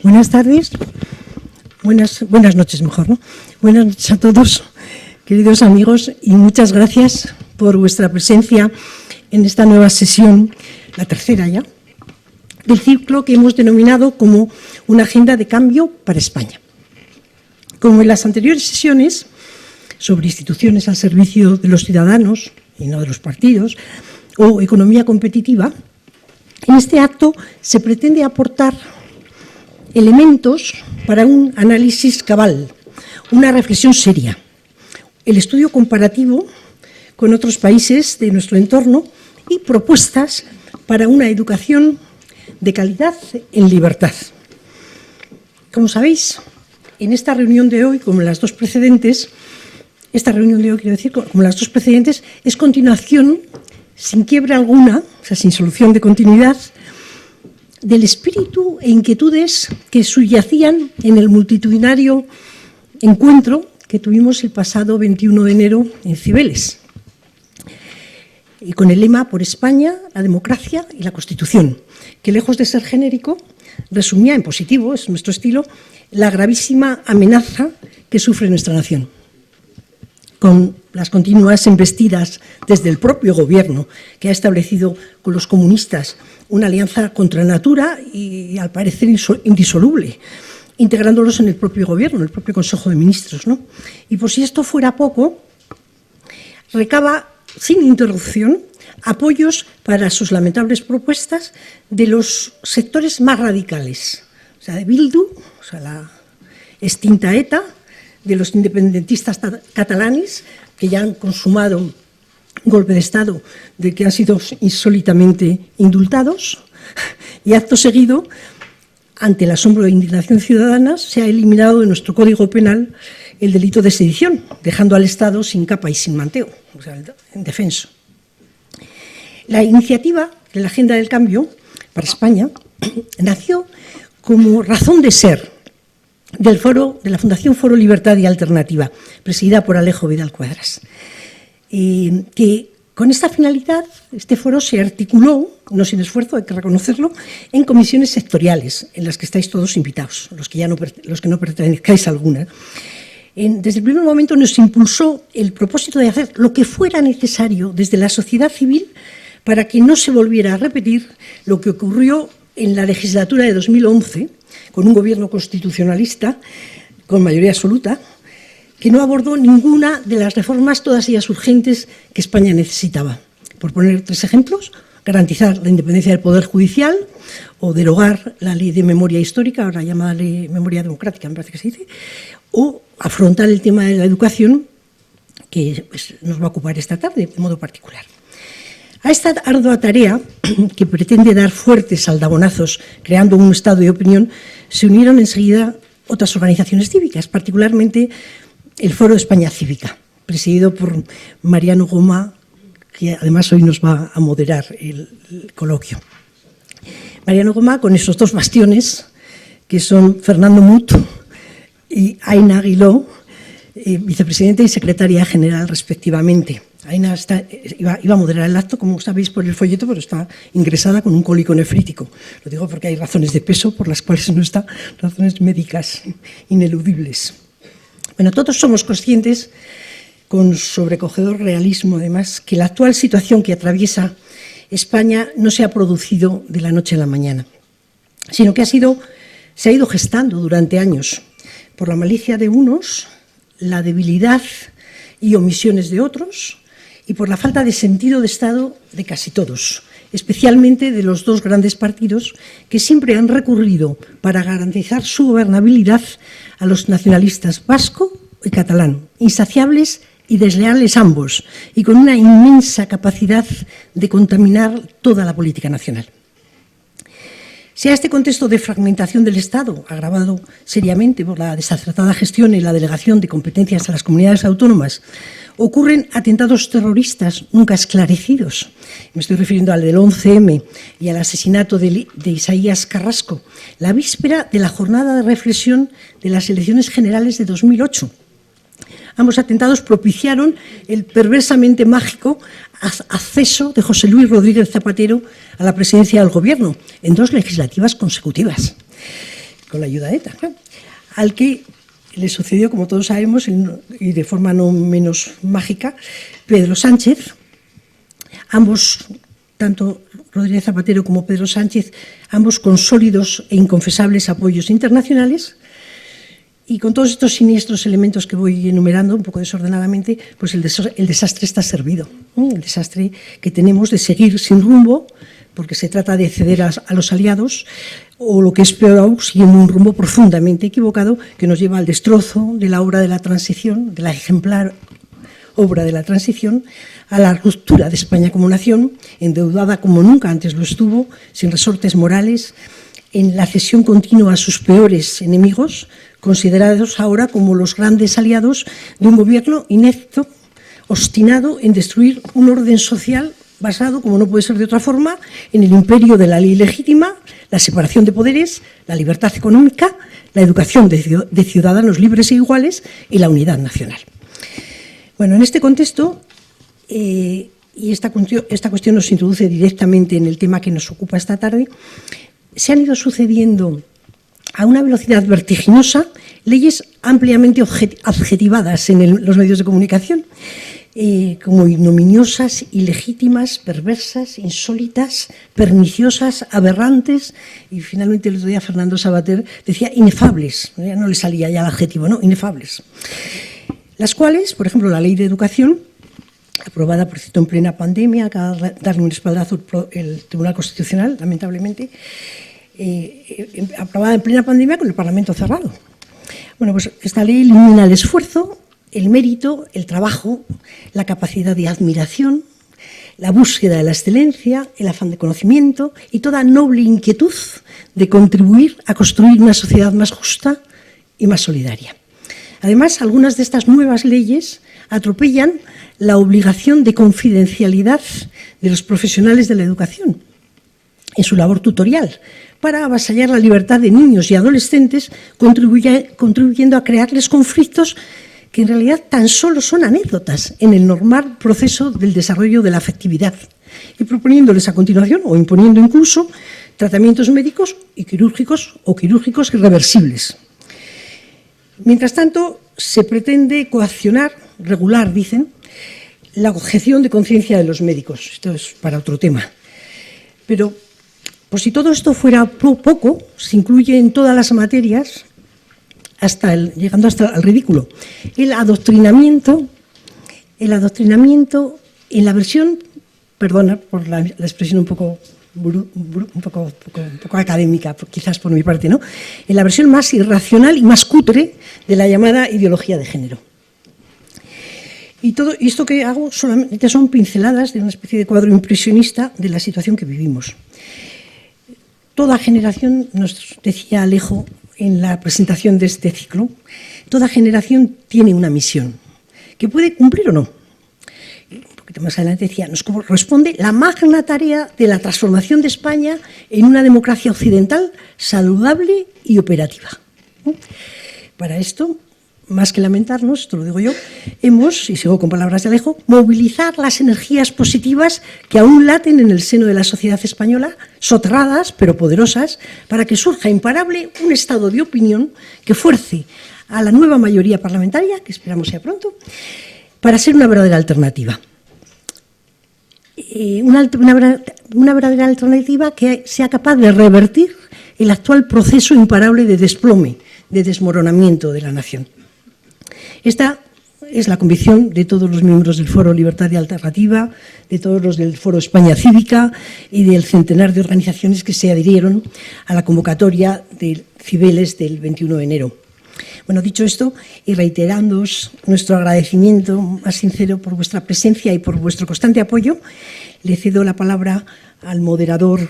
Buenas tardes, buenas noches mejor, ¿no? Buenas noches a todos, queridos amigos, y muchas gracias por vuestra presencia en esta nueva sesión, la tercera ya, del ciclo que hemos denominado como una agenda de cambio para España. Como en las anteriores sesiones sobre instituciones al servicio de los ciudadanos y no de los partidos, o economía competitiva, en este acto se pretende aportar elementos para un análisis cabal, una reflexión seria, el estudio comparativo con otros países de nuestro entorno y propuestas para una educación de calidad en libertad. Como sabéis, en esta reunión de hoy, como en las dos precedentes, es continuación, sin quiebra alguna, o sea, sin solución de continuidad, del espíritu e inquietudes que subyacían en el multitudinario encuentro que tuvimos el pasado 21 de enero en Cibeles, y con el lema "Por España, la democracia y la Constitución", que lejos de ser genérico, resumía en positivo, es nuestro estilo, la gravísima amenaza que sufre nuestra nación. Con las continuas embestidas desde el propio Gobierno, que ha establecido con los comunistas una alianza contra natura y, al parecer, indisoluble, integrándolos en el propio Gobierno, en el propio Consejo de Ministros, ¿no? Y por si esto fuera poco, recaba sin interrupción apoyos para sus lamentables propuestas de los sectores más radicales, o sea, de Bildu, o sea, la extinta ETA, de los independentistas catalanes, que ya han consumado un golpe de Estado, de que han sido insólitamente indultados, y acto seguido, ante el asombro e indignación ciudadanas, se ha eliminado de nuestro Código Penal el delito de sedición, dejando al Estado sin capa y sin manteo, o sea, indefenso. La iniciativa de la Agenda del Cambio para España nació como razón de ser del foro de la Fundación Foro Libertad y Alternativa, presidida por Alejo Vidal Cuadras, que con esta finalidad este foro se articuló, no sin esfuerzo, hay que reconocerlo, en comisiones sectoriales, en las que estáis todos invitados, los que no pertenezcáis a alguna. Desde el primer momento nos impulsó el propósito de hacer lo que fuera necesario desde la sociedad civil para que no se volviera a repetir lo que ocurrió en la legislatura de 2011, con un gobierno constitucionalista con mayoría absoluta, que no abordó ninguna de las reformas, todas ellas urgentes, que España necesitaba. Por poner tres ejemplos: garantizar la independencia del Poder Judicial, o derogar la ley de memoria histórica, ahora llamada ley de memoria democrática, me parece que se dice, o afrontar el tema de la educación, que pues, nos va a ocupar esta tarde de modo particular. A esta ardua tarea, que pretende dar fuertes aldabonazos creando un estado de opinión, se unieron enseguida otras organizaciones cívicas, particularmente el Foro España Cívica, presidido por Mariano Goma, que además hoy nos va a moderar el coloquio. Mariano Goma, con esos dos bastiones, que son Fernando Mut y Aina Aguiló, vicepresidenta y secretaria general respectivamente. Aina iba a moderar el acto, como sabéis por el folleto, pero está ingresada con un cólico nefrítico. Lo digo porque hay razones de peso por las cuales no está, razones médicas ineludibles. Bueno, todos somos conscientes, con sobrecogedor realismo además, que la actual situación que atraviesa España no se ha producido de la noche a la mañana, sino que se ha ido gestando durante años por la malicia de unos, la debilidad y omisiones de otros, y por la falta de sentido de Estado de casi todos, especialmente de los dos grandes partidos que siempre han recurrido para garantizar su gobernabilidad a los nacionalistas vasco y catalán, insaciables y desleales ambos, y con una inmensa capacidad de contaminar toda la política nacional. Si a este contexto de fragmentación del Estado, agravado seriamente por la desacertada gestión y la delegación de competencias a las comunidades autónomas, ocurren atentados terroristas nunca esclarecidos, me estoy refiriendo al del 11M y al asesinato de Isaías Carrasco, la víspera de la jornada de reflexión de las elecciones generales de 2008. Ambos atentados propiciaron el perversamente mágico acceso de José Luis Rodríguez Zapatero a la presidencia del Gobierno en 2 legislativas consecutivas, con la ayuda de ETA, claro, al que le sucedió, como todos sabemos, y de forma no menos mágica, Pedro Sánchez. Ambos, tanto Rodríguez Zapatero como Pedro Sánchez, ambos con sólidos e inconfesables apoyos internacionales. Y con todos estos siniestros elementos que voy enumerando, un poco desordenadamente, pues el desastre está servido. El desastre que tenemos de seguir sin rumbo, porque se trata de ceder a los aliados, o lo que es peor aún, siguiendo un rumbo profundamente equivocado que nos lleva al destrozo de la obra de la transición, de la ejemplar obra de la transición, a la ruptura de España como nación, endeudada como nunca antes lo estuvo, sin resortes morales, en la cesión continua a sus peores enemigos, considerados ahora como los grandes aliados de un gobierno inepto, obstinado en destruir un orden social basado, como no puede ser de otra forma, en el imperio de la ley legítima, la separación de poderes, la libertad económica, la educación de ciudadanos libres e iguales y la unidad nacional. Bueno, en este contexto, y esta cuestión nos introduce directamente en el tema que nos ocupa esta tarde, se han ido sucediendo a una velocidad vertiginosa leyes ampliamente adjetivadas en los medios de comunicación, como ignominiosas, ilegítimas, perversas, insólitas, perniciosas, aberrantes, y finalmente el otro día Fernando Savater decía inefables, ya no le salía ya el adjetivo, ¿no? Inefables. Las cuales, por ejemplo, la Ley de Educación, aprobada, por cierto, en plena pandemia, acaba de darle un espaldazo el Tribunal Constitucional, lamentablemente, aprobada en plena pandemia con el Parlamento cerrado. Bueno, pues esta ley elimina el esfuerzo, el mérito, el trabajo, la capacidad de admiración, la búsqueda de la excelencia, el afán de conocimiento y toda noble inquietud de contribuir a construir una sociedad más justa y más solidaria. Además, algunas de estas nuevas leyes atropellan la obligación de confidencialidad de los profesionales de la educación en su labor tutorial, para avasallar la libertad de niños y adolescentes, contribuyendo a crearles conflictos que en realidad tan solo son anécdotas en el normal proceso del desarrollo de la afectividad, y proponiéndoles a continuación, o imponiendo incluso, tratamientos médicos y quirúrgicos o quirúrgicos irreversibles. Mientras tanto, se pretende coaccionar, regular, dicen, la objeción de conciencia de los médicos. Esto es para otro tema. Pero, por si todo esto fuera poco, se incluye en todas las materias, llegando hasta el ridículo, el adoctrinamiento en la versión, perdona por la expresión un poco académica, quizás por mi parte, ¿no? En la versión más irracional y más cutre de la llamada ideología de género. Y todo esto que hago solamente son pinceladas de una especie de cuadro impresionista de la situación que vivimos. Toda generación, nos decía Alejo en la presentación de este ciclo, toda generación tiene una misión, que puede cumplir o no. Un poquito más adelante decía, nos corresponde la magna tarea de la transformación de España en una democracia occidental saludable y operativa. Para esto, más que lamentarnos, esto lo digo yo, hemos, y sigo con palabras de Alejo, movilizar las energías positivas que aún laten en el seno de la sociedad española, soterradas pero poderosas, para que surja imparable un estado de opinión que fuerce a la nueva mayoría parlamentaria, que esperamos sea pronto, para ser una verdadera alternativa. Una verdadera alternativa que sea capaz de revertir el actual proceso imparable de desplome, de desmoronamiento de la nación. Esta es la convicción de todos los miembros del Foro Libertad y Alternativa, de todos los del Foro España Cívica y del centenar de organizaciones que se adhirieron a la convocatoria de Cibeles del 21 de enero. Bueno, dicho esto, y reiterándoos nuestro agradecimiento más sincero por vuestra presencia y por vuestro constante apoyo, le cedo la palabra al moderador,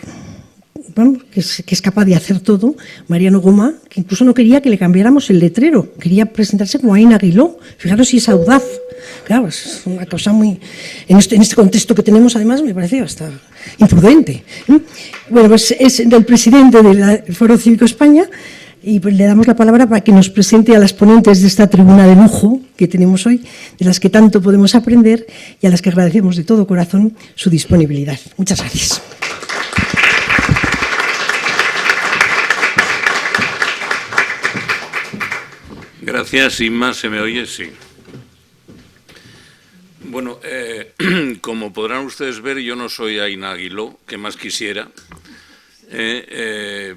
bueno, que es capaz de hacer todo, Mariano Goma, que incluso no quería que le cambiáramos el letrero, quería presentarse como Aina Aguiló. Fijaros si es audaz. Claro, es una cosa muy... En este contexto que tenemos, además, me parece hasta imprudente. Bueno, pues es del presidente del Foro Cívico España, y pues le damos la palabra para que nos presente a las ponentes de esta tribuna de lujo que tenemos hoy, de las que tanto podemos aprender y a las que agradecemos de todo corazón su disponibilidad. Muchas gracias. Gracias, Inma. ¿Se me oye? Sí. Bueno, como podrán ustedes ver, yo no soy Aina Aguiló, que más quisiera.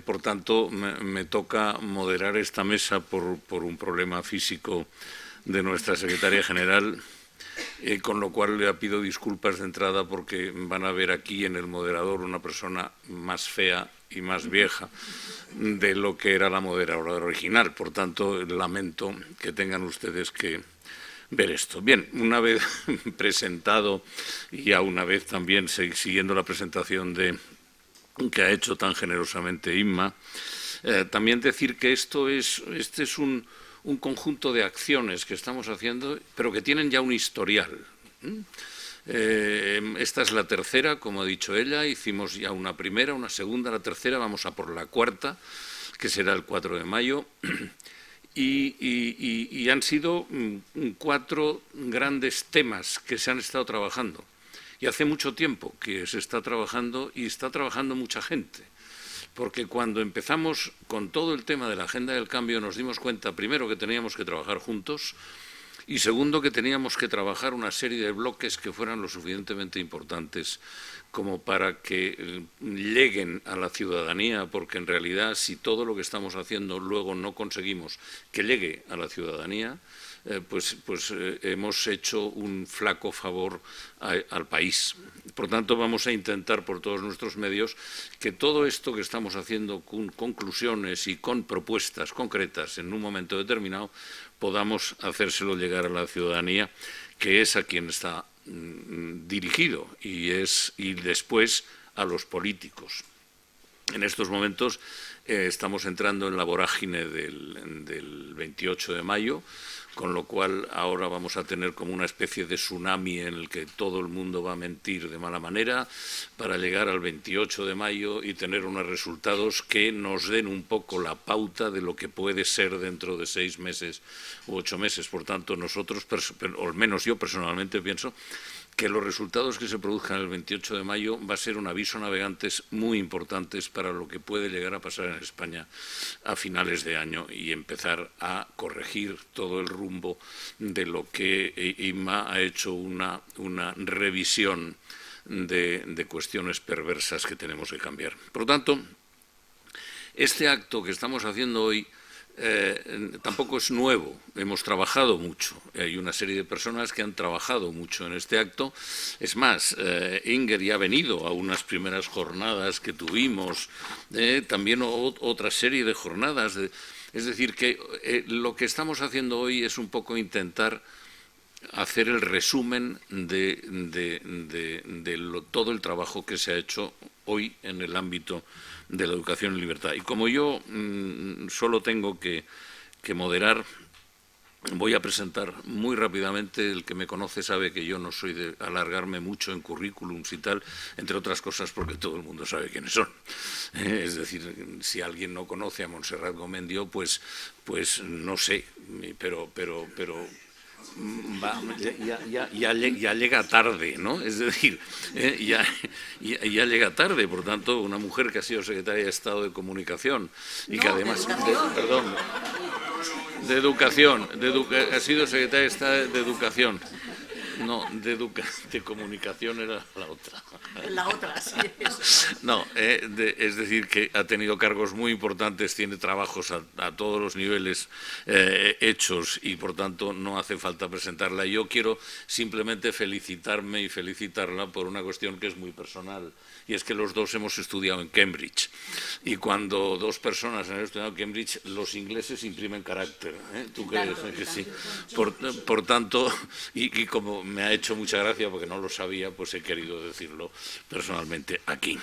Por tanto, me toca moderar esta mesa por un problema físico de nuestra secretaria general, con lo cual le pido disculpas de entrada porque van a ver aquí en el moderador una persona más fea y más vieja de lo que era la moderadora original. Por tanto, lamento que tengan ustedes que ver esto. Bien, una vez presentado y a una vez también siguiendo la presentación que ha hecho tan generosamente Inma, también decir que este es un conjunto de acciones que estamos haciendo, pero que tienen ya un historial. Esta es la tercera, como ha dicho ella, hicimos ya una primera, una segunda, la tercera, vamos a por la cuarta, que será el 4 de mayo, y han sido 4 grandes temas que se han estado trabajando. Y hace mucho tiempo que se está trabajando y está trabajando mucha gente. Porque cuando empezamos con todo el tema de la agenda del cambio nos dimos cuenta, primero, que teníamos que trabajar juntos y segundo, que teníamos que trabajar una serie de bloques que fueran lo suficientemente importantes como para que lleguen a la ciudadanía, porque en realidad si todo lo que estamos haciendo luego no conseguimos que llegue a la ciudadanía, pues hemos hecho un flaco favor al país. Por tanto, vamos a intentar por todos nuestros medios que todo esto que estamos haciendo con conclusiones y con propuestas concretas en un momento determinado podamos hacérselo llegar a la ciudadanía, que es a quien está dirigido, y después a los políticos. En estos momentos estamos entrando en la vorágine del 28 de mayo, con lo cual ahora vamos a tener como una especie de tsunami en el que todo el mundo va a mentir de mala manera para llegar al 28 de mayo y tener unos resultados que nos den un poco la pauta de lo que puede ser dentro de 6 meses u 8 meses. Por tanto, nosotros, o al menos yo personalmente, pienso que los resultados que se produzcan el 28 de mayo va a ser un aviso a navegantes muy importantes para lo que puede llegar a pasar en España a finales de año y empezar a corregir todo el rumbo de lo que Inma ha hecho una revisión de cuestiones perversas que tenemos que cambiar. Por lo tanto, este acto que estamos haciendo hoy tampoco es nuevo, hemos trabajado mucho, hay una serie de personas que han trabajado mucho en este acto. Es más, Inger ya ha venido a unas primeras jornadas que tuvimos, también otra serie de jornadas, es decir, que lo que estamos haciendo hoy es un poco intentar hacer el resumen de todo el trabajo que se ha hecho hoy en el ámbito de la educación en libertad. Y como yo solo tengo que moderar, voy a presentar muy rápidamente. El que me conoce sabe que yo no soy de alargarme mucho en currículums y tal, entre otras cosas porque todo el mundo sabe quiénes son. Es decir, si alguien no conoce a Montserrat Gomendio, pues no sé, pero ya llega tarde, ¿no? Es decir, ya llega tarde. Por tanto, una mujer que ha sido secretaria de Estado de Comunicación y que además... De Educación, ha sido secretaria de Estado de Educación. No, de Comunicación era la otra. La otra, sí. Eso. No, es decir, que ha tenido cargos muy importantes, tiene trabajos a todos los niveles hechos y, por tanto, no hace falta presentarla. Yo quiero simplemente felicitarme y felicitarla por una cuestión que es muy personal, y es que los dos hemos estudiado en Cambridge. Y cuando dos personas han estudiado en Cambridge, los ingleses imprimen carácter. ¿Tú crees que sí? Por tanto, y como me ha hecho mucha gracia porque no lo sabía, pues he querido decirlo personalmente aquí.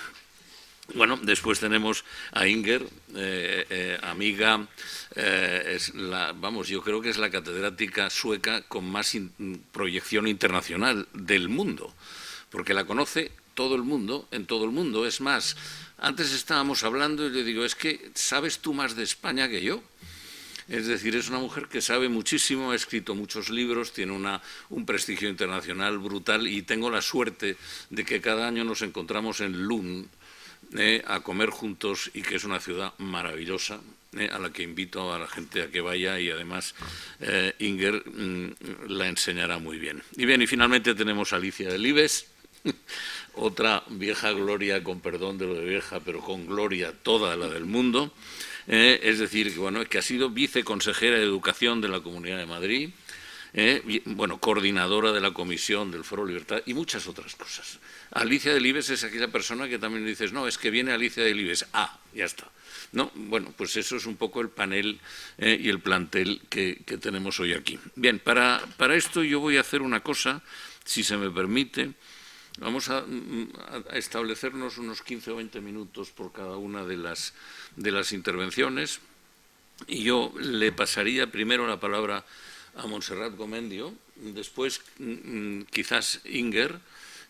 Bueno, después tenemos a Inger, amiga, yo creo que es la catedrática sueca con más proyección internacional del mundo, porque la conoce todo el mundo, en todo el mundo. Es más, antes estábamos hablando y le digo, es que ¿sabes tú más de España que yo? Es decir, es una mujer que sabe muchísimo, ha escrito muchos libros, tiene un prestigio internacional brutal, y tengo la suerte de que cada año nos encontramos en Lund a comer juntos, y que es una ciudad maravillosa, a la que invito a la gente a que vaya, y además Inger la enseñará muy bien. Y finalmente tenemos a Alicia Delibes, otra vieja gloria, con perdón de lo de vieja, pero con gloria toda la del mundo. Es decir, que ha sido viceconsejera de Educación de la Comunidad de Madrid, coordinadora de la Comisión del Foro Libertad y muchas otras cosas. Alicia Delibes es aquella persona que también dices, no, es que viene Alicia Delibes, ya está. No, pues eso es un poco el panel y el plantel que tenemos hoy aquí. Bien, para esto yo voy a hacer una cosa, si se me permite. Vamos a establecernos unos 15 o 20 minutos por cada una de las intervenciones, y yo le pasaría primero la palabra a Montserrat Gomendio, después quizás Inger,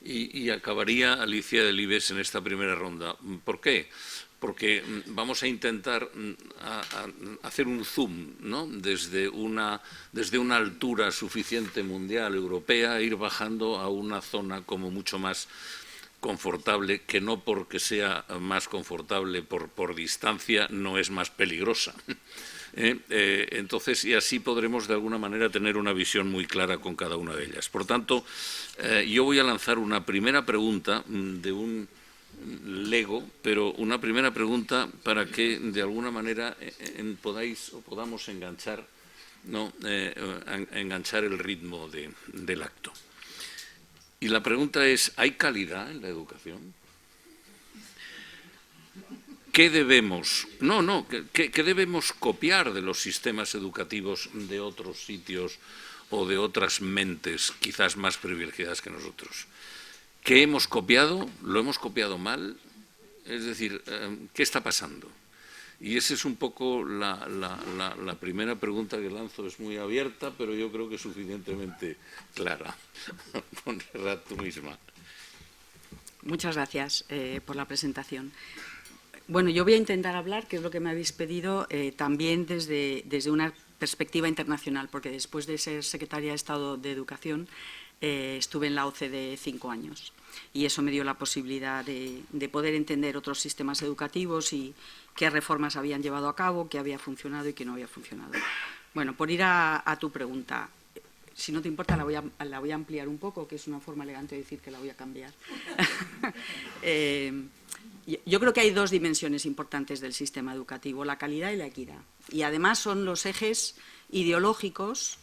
y acabaría Alicia Delibes en esta primera ronda. ¿Por qué? Porque vamos a intentar hacer un zoom, ¿no? desde una altura suficiente mundial, europea, ir bajando a una zona como mucho más confortable, que no porque sea más confortable por distancia no es más peligrosa. Entonces, y así podremos de alguna manera tener una visión muy clara con cada una de ellas. Por tanto, yo voy a lanzar una primera pregunta de un lego, pero una primera pregunta para que de alguna manera podamos enganchar, ¿no? Enganchar el ritmo del acto. Y la pregunta es, ¿hay calidad en la educación? ¿Qué debemos? ¿Qué debemos copiar de los sistemas educativos de otros sitios o de otras mentes quizás más privilegiadas que nosotros? ¿Qué hemos copiado? ¿Lo hemos copiado mal? Es decir, ¿qué está pasando? Y esa es un poco la primera pregunta que lanzo. Es muy abierta, pero yo creo que es suficientemente clara. Montserrat, tú misma. Muchas gracias por la presentación. Bueno, yo voy a intentar hablar, que es lo que me habéis pedido, también desde una perspectiva internacional, porque después de ser secretaria de Estado de Educación, estuve en la OCDE 5 años, y eso me dio la posibilidad de poder entender otros sistemas educativos y qué reformas habían llevado a cabo, qué había funcionado y qué no había funcionado. Bueno, por ir a tu pregunta, si no te importa la voy a ampliar un poco, que es una forma elegante de decir que la voy a cambiar. Yo creo que hay dos dimensiones importantes del sistema educativo, la calidad y la equidad, y además son los ejes ideológicos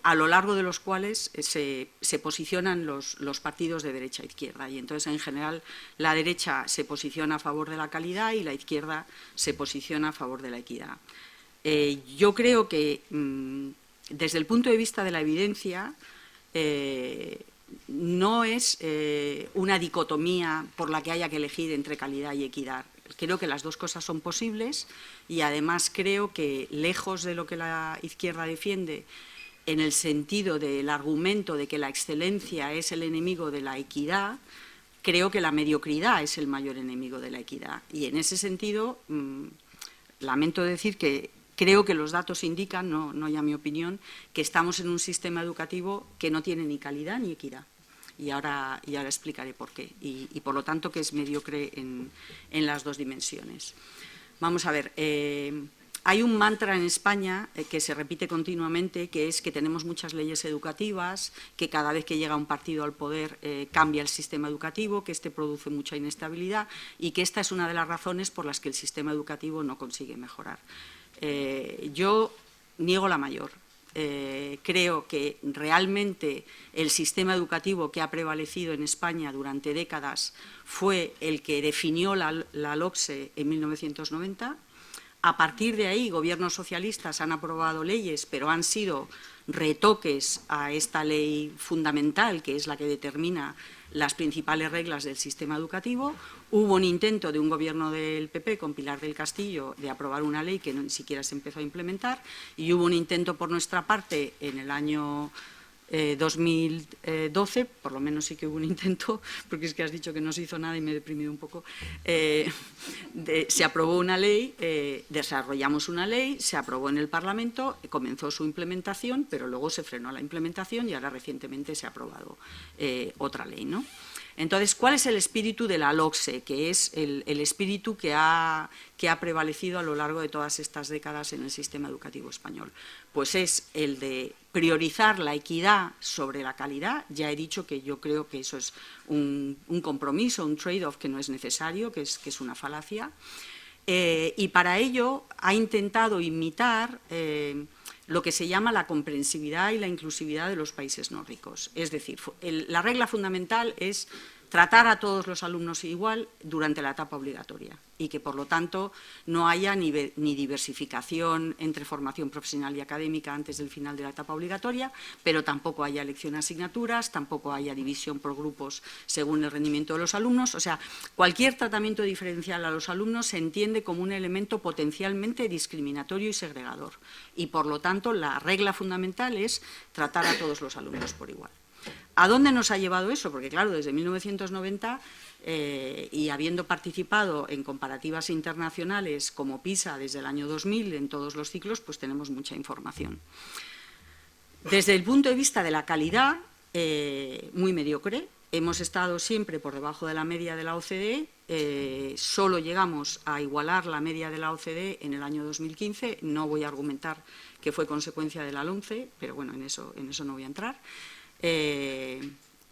a lo largo de los cuales se posicionan los partidos de derecha e izquierda, y entonces en general la derecha se posiciona a favor de la calidad y la izquierda se posiciona a favor de la equidad. Yo creo que desde el punto de vista de la evidencia, no es una dicotomía por la que haya que elegir entre calidad y equidad. Creo que las dos cosas son posibles y además creo que, lejos de lo que la izquierda defiende, en el sentido del argumento de que la excelencia es el enemigo de la equidad, creo que la mediocridad es el mayor enemigo de la equidad. Y en ese sentido, lamento decir que creo que los datos indican, no ya mi opinión, que estamos en un sistema educativo que no tiene ni calidad ni equidad. Y ahora explicaré por qué. Y por lo tanto que es mediocre en las dos dimensiones. Vamos a ver, hay un mantra en España que se repite continuamente, que es que tenemos muchas leyes educativas, que cada vez que llega un partido al poder cambia el sistema educativo, que este produce mucha inestabilidad y que esta es una de las razones por las que el sistema educativo no consigue mejorar. Yo niego la mayor. Creo que realmente el sistema educativo que ha prevalecido en España durante décadas fue el que definió la LOCSE en 1990. A partir de ahí, gobiernos socialistas han aprobado leyes, pero han sido retoques a esta ley fundamental, que es la que determina las principales reglas del sistema educativo. Hubo un intento de un gobierno del PP con Pilar del Castillo de aprobar una ley que ni siquiera se empezó a implementar y hubo un intento por nuestra parte en el año 2012, por lo menos sí que hubo un intento, porque es que has dicho que no se hizo nada y me he deprimido un poco, se aprobó una ley, desarrollamos una ley, se aprobó en el Parlamento, comenzó su implementación, pero luego se frenó la implementación y ahora recientemente se ha aprobado otra ley, ¿no? Entonces, ¿cuál es el espíritu de la LOCSE? Que es el espíritu que ha prevalecido a lo largo de todas estas décadas en el sistema educativo español. Pues es el de priorizar la equidad sobre la calidad. Ya he dicho que yo creo que eso es un compromiso, un trade-off que no es necesario, que es una falacia. Y para ello ha intentado imitar lo que se llama la comprensividad y la inclusividad de los países nórdicos. Es decir, la regla fundamental es tratar a todos los alumnos igual durante la etapa obligatoria y que, por lo tanto, no haya ni diversificación entre formación profesional y académica antes del final de la etapa obligatoria, pero tampoco haya elección de asignaturas, tampoco haya división por grupos según el rendimiento de los alumnos. O sea, cualquier tratamiento diferencial a los alumnos se entiende como un elemento potencialmente discriminatorio y segregador. Y, por lo tanto, la regla fundamental es tratar a todos los alumnos por igual. ¿A dónde nos ha llevado eso? Porque, claro, desde 1990, y habiendo participado en comparativas internacionales como PISA desde el año 2000 en todos los ciclos, pues tenemos mucha información. Desde el punto de vista de la calidad, muy mediocre. Hemos estado siempre por debajo de la media de la OCDE, solo llegamos a igualar la media de la OCDE en el año 2015, no voy a argumentar que fue consecuencia de la LOMCE, pero bueno, en eso no voy a entrar.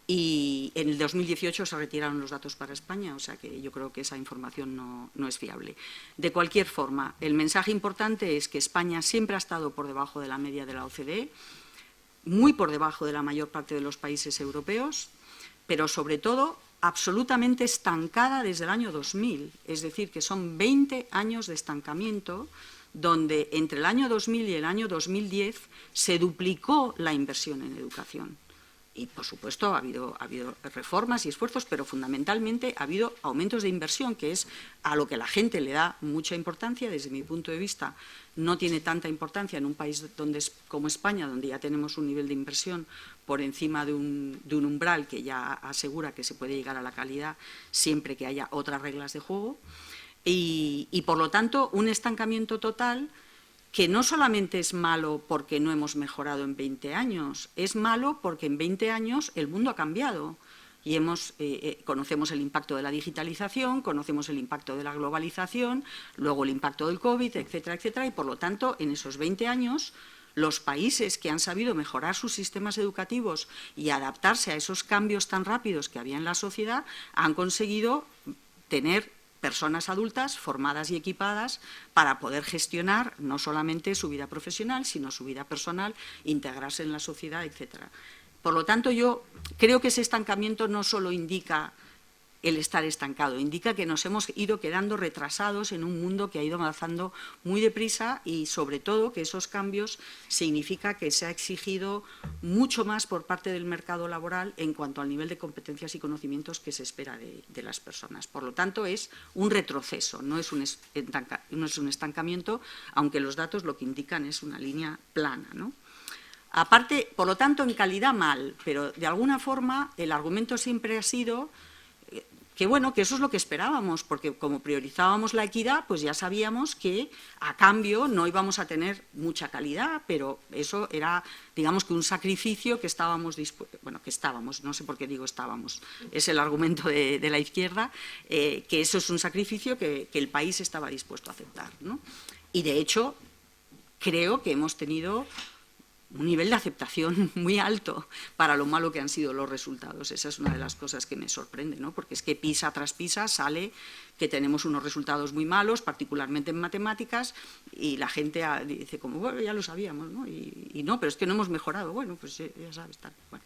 Y en el 2018 se retiraron los datos para España, o sea que yo creo que esa información no es fiable. De cualquier forma, el mensaje importante es que España siempre ha estado por debajo de la media de la OCDE, muy por debajo de la mayor parte de los países europeos, pero sobre todo absolutamente estancada desde el año 2000, es decir, que son 20 años de estancamiento donde entre el año 2000 y el año 2010 se duplicó la inversión en educación. Y, por supuesto, ha habido reformas y esfuerzos, pero fundamentalmente ha habido aumentos de inversión, que es a lo que la gente le da mucha importancia. Desde mi punto de vista, no tiene tanta importancia en un país como España, donde ya tenemos un nivel de inversión por encima de un umbral que ya asegura que se puede llegar a la calidad siempre que haya otras reglas de juego. Y por lo tanto, un estancamiento total que no solamente es malo porque no hemos mejorado en 20 años, es malo porque en 20 años el mundo ha cambiado y conocemos el impacto de la digitalización, conocemos el impacto de la globalización, luego el impacto del COVID, etcétera, etcétera, y por lo tanto, en esos 20 años, los países que han sabido mejorar sus sistemas educativos y adaptarse a esos cambios tan rápidos que había en la sociedad, han conseguido tener personas adultas formadas y equipadas para poder gestionar no solamente su vida profesional, sino su vida personal, integrarse en la sociedad, etcétera. Por lo tanto, yo creo que ese estancamiento no solo indica el estar estancado, indica que nos hemos ido quedando retrasados en un mundo que ha ido avanzando muy deprisa y, sobre todo, que esos cambios significa que se ha exigido mucho más por parte del mercado laboral en cuanto al nivel de competencias y conocimientos que se espera de las personas. Por lo tanto, es un retroceso, no es un estancamiento, aunque los datos lo que indican es una línea plana, ¿no? Aparte, por lo tanto, en calidad mal, pero de alguna forma el argumento siempre ha sido que, bueno, que eso es lo que esperábamos, porque como priorizábamos la equidad, pues ya sabíamos que a cambio no íbamos a tener mucha calidad, pero eso era, digamos, que un sacrificio que estábamos dispuestos, bueno, que estábamos, no sé por qué digo estábamos, es el argumento de la izquierda, que eso es un sacrificio que el país estaba dispuesto a aceptar, ¿no? Y de hecho, creo que hemos tenido un nivel de aceptación muy alto para lo malo que han sido los resultados. Esa es una de las cosas que me sorprende, ¿no? Porque es que PISA tras PISA sale que tenemos unos resultados muy malos, particularmente en matemáticas, y la gente dice como, bueno, ya lo sabíamos, ¿no? Y no, pero es que no hemos mejorado. Bueno, pues ya sabes, tal. Bueno.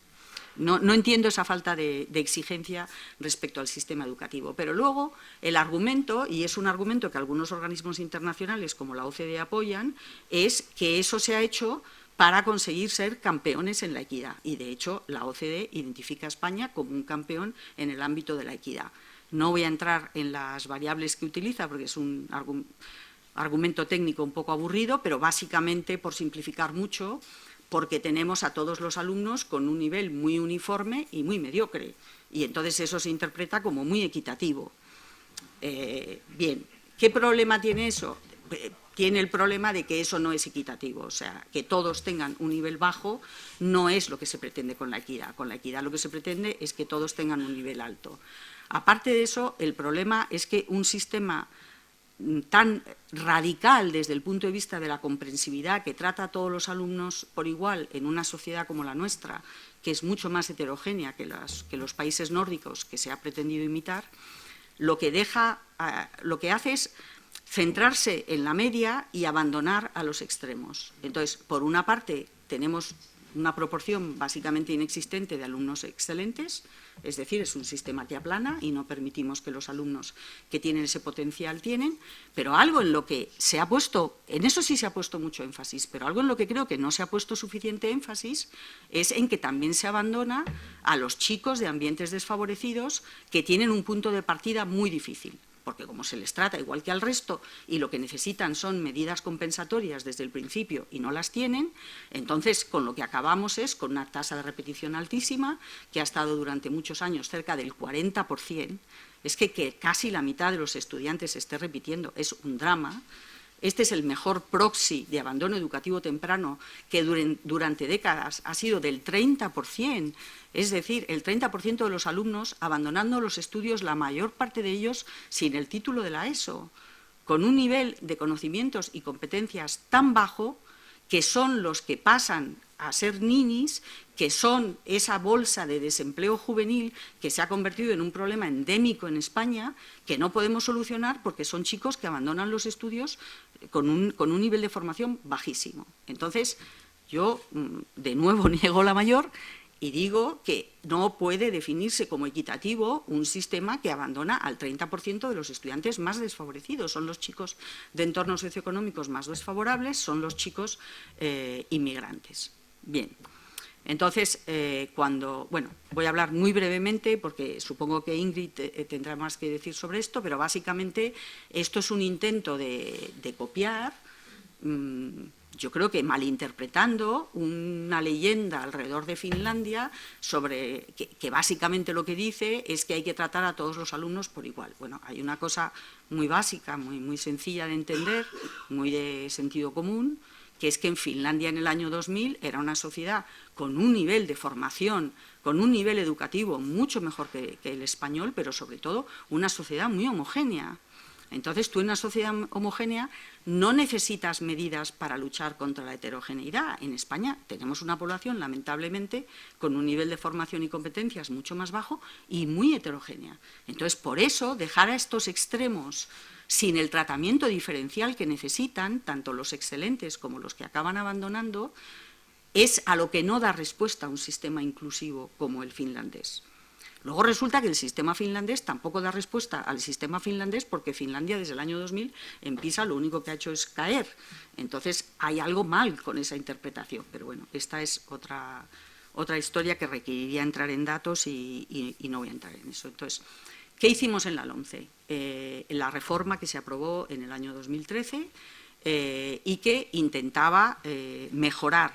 No entiendo esa falta de exigencia respecto al sistema educativo. Pero luego el argumento, y es un argumento que algunos organismos internacionales como la OCDE apoyan, es que eso se ha hecho para conseguir ser campeones en la equidad. Y, de hecho, la OCDE identifica a España como un campeón en el ámbito de la equidad. No voy a entrar en las variables que utiliza, porque es un argumento técnico un poco aburrido, pero básicamente, por simplificar mucho, porque tenemos a todos los alumnos con un nivel muy uniforme y muy mediocre. Y entonces eso se interpreta como muy equitativo. Bien, ¿qué problema tiene eso? Tiene el problema de que eso no es equitativo, o sea, que todos tengan un nivel bajo no es lo que se pretende con la equidad. Con la equidad lo que se pretende es que todos tengan un nivel alto. Aparte de eso, el problema es que un sistema tan radical desde el punto de vista de la comprensividad, que trata a todos los alumnos por igual en una sociedad como la nuestra, que es mucho más heterogénea que los países nórdicos que se ha pretendido imitar, lo que hace es centrarse en la media y abandonar a los extremos. Entonces, por una parte, tenemos una proporción básicamente inexistente de alumnos excelentes, es decir, es un sistema que aplana y no permitimos que los alumnos que tienen ese potencial tienen, pero algo en lo que se ha puesto, en eso sí se ha puesto mucho énfasis, pero algo en lo que creo que no se ha puesto suficiente énfasis es en que también se abandona a los chicos de ambientes desfavorecidos que tienen un punto de partida muy difícil. Porque como se les trata igual que al resto y lo que necesitan son medidas compensatorias desde el principio y no las tienen, entonces con lo que acabamos es con una tasa de repetición altísima que ha estado durante muchos años cerca del 40%, es que casi la mitad de los estudiantes esté repitiendo, es un drama. Este es el mejor proxy de abandono educativo temprano que durante décadas ha sido del 30%, es decir, el 30% de los alumnos abandonando los estudios, la mayor parte de ellos sin el título de la ESO, con un nivel de conocimientos y competencias tan bajo que son los que pasan a ser ninis, que son esa bolsa de desempleo juvenil que se ha convertido en un problema endémico en España, que no podemos solucionar porque son chicos que abandonan los estudios con un nivel de formación bajísimo. Entonces, yo de nuevo niego la mayor y digo que no puede definirse como equitativo un sistema que abandona al 30% de los estudiantes más desfavorecidos. Son los chicos de entornos socioeconómicos más desfavorables, son los chicos inmigrantes. Bien, entonces, bueno, voy a hablar muy brevemente porque supongo que Ingrid tendrá más que decir sobre esto, pero básicamente esto es un intento de copiar, yo creo que malinterpretando una leyenda alrededor de Finlandia sobre que básicamente lo que dice es que hay que tratar a todos los alumnos por igual. Bueno, hay una cosa muy básica, muy sencilla de entender, muy de sentido común, que es que en Finlandia en el año 2000 era una sociedad con un nivel de formación, con un nivel educativo mucho mejor que el español, pero sobre todo una sociedad muy homogénea. Entonces, tú en una sociedad homogénea no necesitas medidas para luchar contra la heterogeneidad. En España tenemos una población, lamentablemente, con un nivel de formación y competencias mucho más bajo y muy heterogénea. Entonces, por eso, dejar a estos extremos sin el tratamiento diferencial que necesitan, tanto los excelentes como los que acaban abandonando, es a lo que no da respuesta un sistema inclusivo como el finlandés. Luego resulta que el sistema finlandés tampoco da respuesta al sistema finlandés, porque Finlandia desde el año 2000 en PISA lo único que ha hecho es caer. Entonces hay algo mal con esa interpretación, pero bueno, esta es otra historia que requeriría entrar en datos y no voy a entrar en eso. Entonces, ¿qué hicimos en la LOMCE? En la reforma que se aprobó en el año 2013 y que intentaba mejorar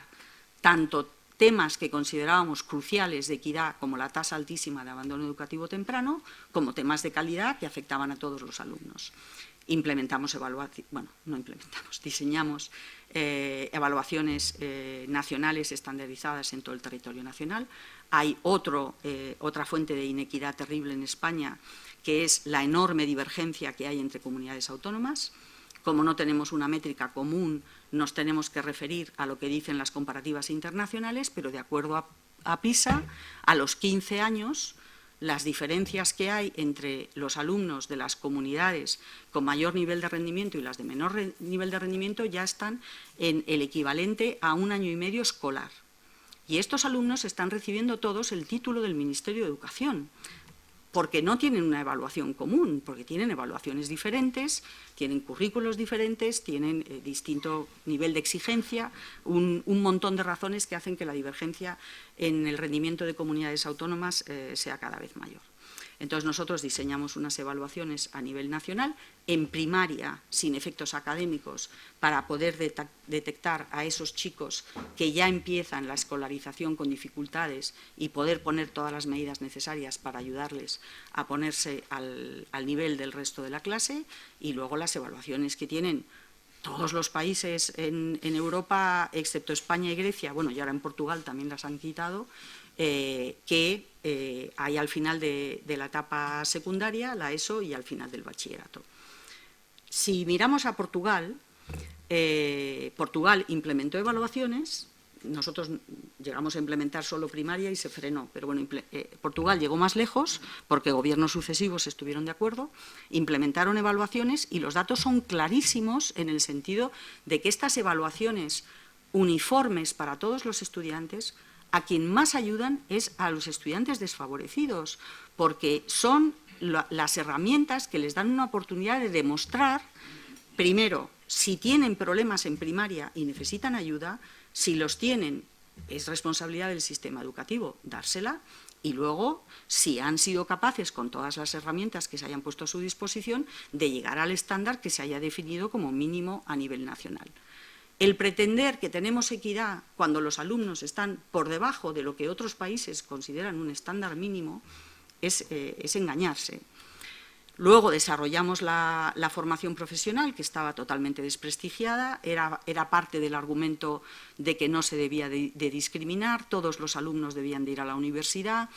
tanto temas que considerábamos cruciales de equidad, como la tasa altísima de abandono educativo temprano, como temas de calidad que afectaban a todos los alumnos. Diseñamos evaluaciones nacionales estandarizadas en todo el territorio nacional. Hay otra fuente de inequidad terrible en España, que es la enorme divergencia que hay entre comunidades autónomas. Como no tenemos una métrica común, nos tenemos que referir a lo que dicen las comparativas internacionales, pero de acuerdo a PISA, a los 15 años, las diferencias que hay entre los alumnos de las comunidades con mayor nivel de rendimiento y las de menor nivel de rendimiento ya están en el equivalente a 1 año y medio escolar. Y estos alumnos están recibiendo todos el título del Ministerio de Educación, porque no tienen una evaluación común, porque tienen evaluaciones diferentes, tienen currículos diferentes, tienen distinto nivel de exigencia, un montón de razones que hacen que la divergencia en el rendimiento de comunidades autónomas sea cada vez mayor. Entonces, nosotros diseñamos unas evaluaciones a nivel nacional, en primaria, sin efectos académicos, para poder detectar a esos chicos que ya empiezan la escolarización con dificultades y poder poner todas las medidas necesarias para ayudarles a ponerse al nivel del resto de la clase, y luego las evaluaciones que tienen todos los países en Europa, excepto España y Grecia, bueno, y ahora en Portugal también las han quitado, que hay al final de la etapa secundaria, la ESO, y al final del bachillerato. Si miramos a Portugal, Portugal implementó evaluaciones, nosotros llegamos a implementar solo primaria y se frenó, pero bueno, Portugal llegó más lejos porque gobiernos sucesivos estuvieron de acuerdo, implementaron evaluaciones y los datos son clarísimos en el sentido de que estas evaluaciones uniformes para todos los estudiantes, a quien más ayudan es a los estudiantes desfavorecidos, porque son las herramientas que les dan una oportunidad de demostrar, primero, si tienen problemas en primaria y necesitan ayuda, si los tienen, es responsabilidad del sistema educativo dársela, y luego, si han sido capaces, con todas las herramientas que se hayan puesto a su disposición, de llegar al estándar que se haya definido como mínimo a nivel nacional. El pretender que tenemos equidad cuando los alumnos están por debajo de lo que otros países consideran un estándar mínimo es engañarse. Luego desarrollamos la formación profesional, que estaba totalmente desprestigiada, era parte del argumento de que no se debía de discriminar, todos los alumnos debían de ir a la universidad.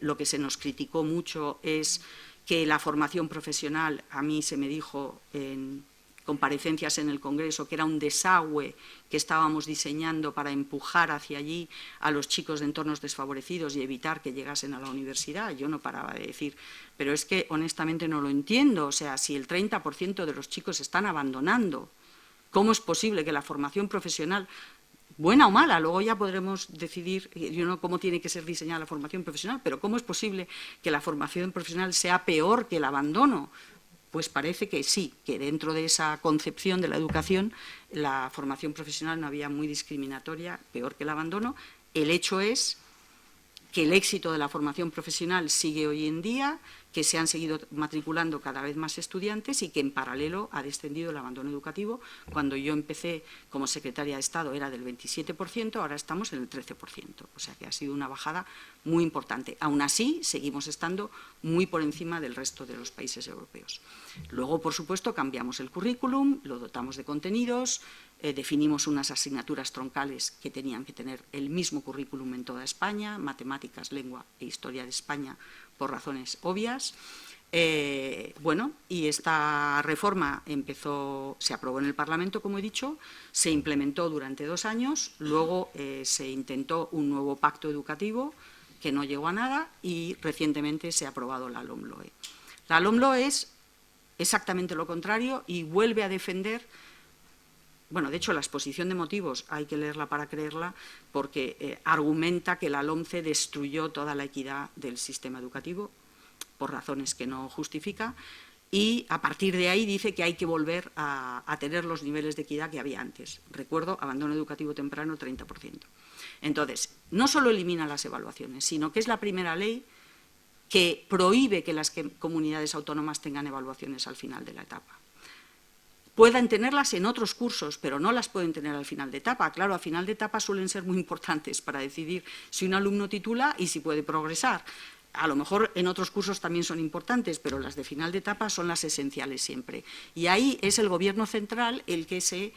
Lo que se nos criticó mucho es que la formación profesional, a mí se me dijo en comparecencias en el Congreso, que era un desagüe que estábamos diseñando para empujar hacia allí a los chicos de entornos desfavorecidos y evitar que llegasen a la universidad. Yo no paraba de decir, pero es que honestamente no lo entiendo, o sea, si el 30% de los chicos están abandonando, ¿cómo es posible que la formación profesional, buena o mala, luego ya podremos decidir cómo tiene que ser diseñada la formación profesional, pero cómo es posible que la formación profesional sea peor que el abandono? Pues parece que sí, que dentro de esa concepción de la educación, la formación profesional no había muy discriminatoria, peor que el abandono. El hecho es que el éxito de la formación profesional sigue hoy en día, que se han seguido matriculando cada vez más estudiantes y que en paralelo ha descendido el abandono educativo. Cuando yo empecé como secretaria de Estado era del 27%, ahora estamos en el 13%, o sea que ha sido una bajada muy importante. Aún así, seguimos estando muy por encima del resto de los países europeos. Luego, por supuesto, cambiamos el currículum, lo dotamos de contenidos, definimos unas asignaturas troncales que tenían que tener el mismo currículum en toda España, matemáticas, lengua e historia de España, por razones obvias. Y esta reforma se aprobó en el Parlamento, como he dicho, se implementó durante 2 años, luego se intentó un nuevo pacto educativo que no llegó a nada y recientemente se ha aprobado la LOMLOE. La LOMLOE es exactamente lo contrario y vuelve a defender bueno, de hecho la exposición de motivos hay que leerla para creerla, porque argumenta que la LOMCE destruyó toda la equidad del sistema educativo por razones que no justifica, y a partir de ahí dice que hay que volver a tener los niveles de equidad que había antes. Recuerdo, abandono educativo temprano, 30%. Entonces, no solo elimina las evaluaciones, sino que es la primera ley que prohíbe que las comunidades autónomas tengan evaluaciones al final de la etapa. Puedan tenerlas en otros cursos, pero no las pueden tener al final de etapa. Claro, al final de etapa suelen ser muy importantes para decidir si un alumno titula y si puede progresar. A lo mejor en otros cursos también son importantes, pero las de final de etapa son las esenciales siempre. Y ahí es el Gobierno central el que se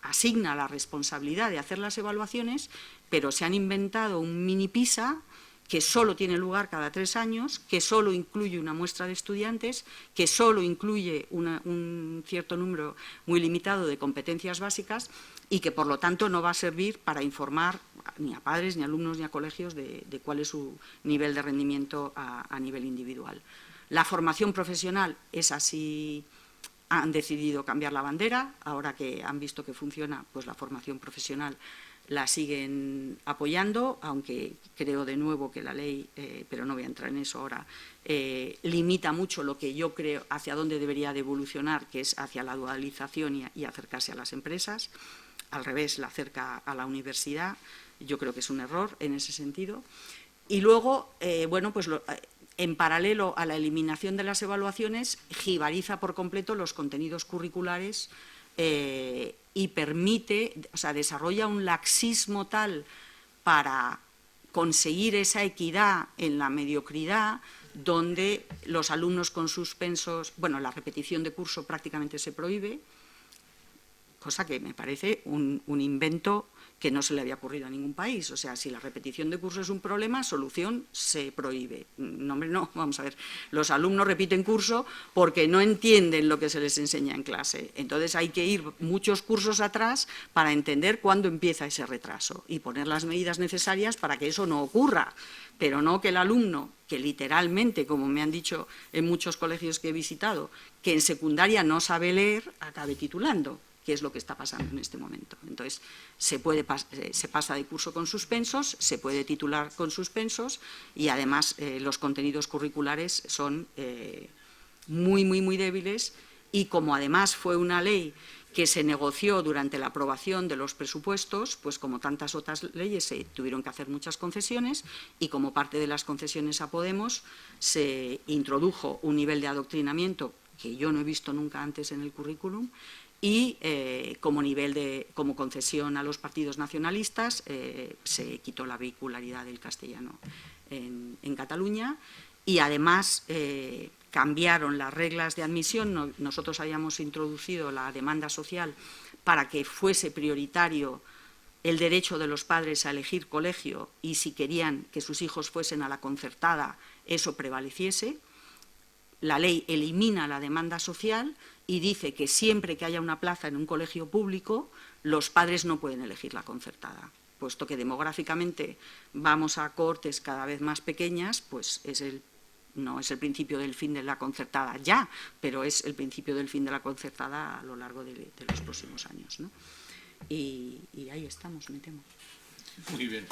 asigna la responsabilidad de hacer las evaluaciones, pero se han inventado un mini PISA que solo tiene lugar cada 3 años, que solo incluye una muestra de estudiantes, que solo incluye un cierto número muy limitado de competencias básicas y que, por lo tanto, no va a servir para informar ni a padres, ni a alumnos, ni a colegios de cuál es su nivel de rendimiento a nivel individual. La formación profesional es así. Han decidido cambiar la bandera, ahora que han visto que funciona, pues la formación profesional la siguen apoyando, aunque creo de nuevo que la ley, pero no voy a entrar en eso ahora, limita mucho lo que yo creo hacia dónde debería de evolucionar, que es hacia la dualización y acercarse a las empresas. Al revés, la acerca a la universidad. Yo creo que es un error en ese sentido. Y luego, bueno, pues en paralelo a la eliminación de las evaluaciones, jibariza por completo los contenidos curriculares y permite, o sea, desarrolla un laxismo tal para conseguir esa equidad en la mediocridad, donde los alumnos con suspensos, bueno, la repetición de curso prácticamente se prohíbe, cosa que me parece un invento que no se le había ocurrido a ningún país. O sea, si la repetición de curso es un problema, solución, se prohíbe. No, hombre, no, vamos a ver, los alumnos repiten curso porque no entienden lo que se les enseña en clase. Entonces hay que ir muchos cursos atrás para entender cuándo empieza ese retraso y poner las medidas necesarias para que eso no ocurra, pero no que el alumno, que literalmente, como me han dicho en muchos colegios que he visitado, que en secundaria no sabe leer, acabe titulando, que es lo que está pasando en este momento. Entonces, se pasa de curso con suspensos, se puede titular con suspensos y además los contenidos curriculares son muy débiles, y como además fue una ley que se negoció durante la aprobación de los presupuestos, pues como tantas otras leyes se tuvieron que hacer muchas concesiones, y como parte de las concesiones a Podemos se introdujo un nivel de adoctrinamiento que yo no he visto nunca antes en el currículum, y como concesión a los partidos nacionalistas se quitó la vehicularidad del castellano en Cataluña, y además cambiaron las reglas de admisión. Nosotros habíamos introducido la demanda social para que fuese prioritario el derecho de los padres a elegir colegio, y si querían que sus hijos fuesen a la concertada, eso prevaleciese. La ley elimina la demanda social y dice que siempre que haya una plaza en un colegio público, los padres no pueden elegir la concertada. Puesto que demográficamente vamos a cohortes cada vez más pequeñas, pues no es el principio del fin de la concertada ya, pero es el principio del fin de la concertada a lo largo de los próximos años, ¿no? Y ahí estamos, me temo. Muy bien.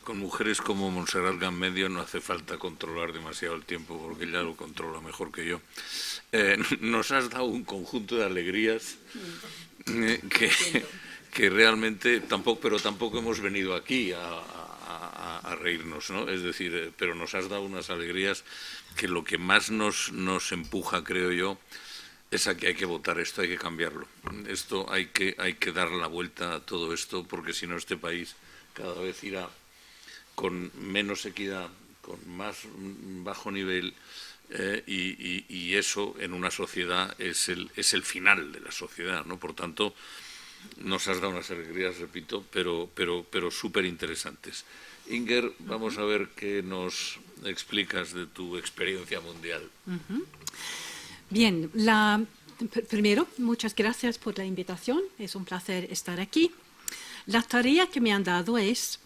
Con mujeres como Montserrat Gammedio no hace falta controlar demasiado el tiempo, porque ella lo controla mejor que yo. Nos has dado un conjunto de alegrías que realmente pero tampoco hemos venido aquí a reírnos, ¿no? Es decir, pero nos has dado unas alegrías que lo que más nos empuja, creo yo, es a que hay que votar esto, hay que cambiarlo. Esto hay que dar la vuelta a todo esto, porque si no este país cada vez irá con menos equidad, con más bajo nivel, y eso en una sociedad es el final de la sociedad, ¿no? Por tanto, nos has dado unas alegrías, repito, pero súper interesantes. Inger, vamos a ver qué nos explicas de tu experiencia mundial. Bien, primero, muchas gracias por la invitación, es un placer estar aquí. La tarea que me han dado es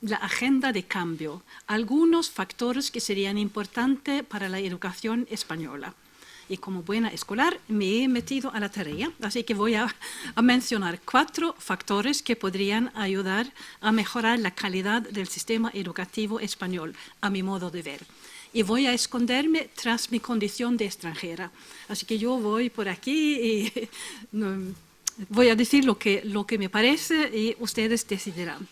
la agenda de cambio, algunos factores que serían importantes para la educación española. Y como buena escolar me he metido a la tarea, así que voy a mencionar 4 factores que podrían ayudar a mejorar la calidad del sistema educativo español, a mi modo de ver. Y voy a esconderme tras mi condición de extranjera. Así que yo voy por aquí y voy a decir lo que me parece y ustedes decidirán.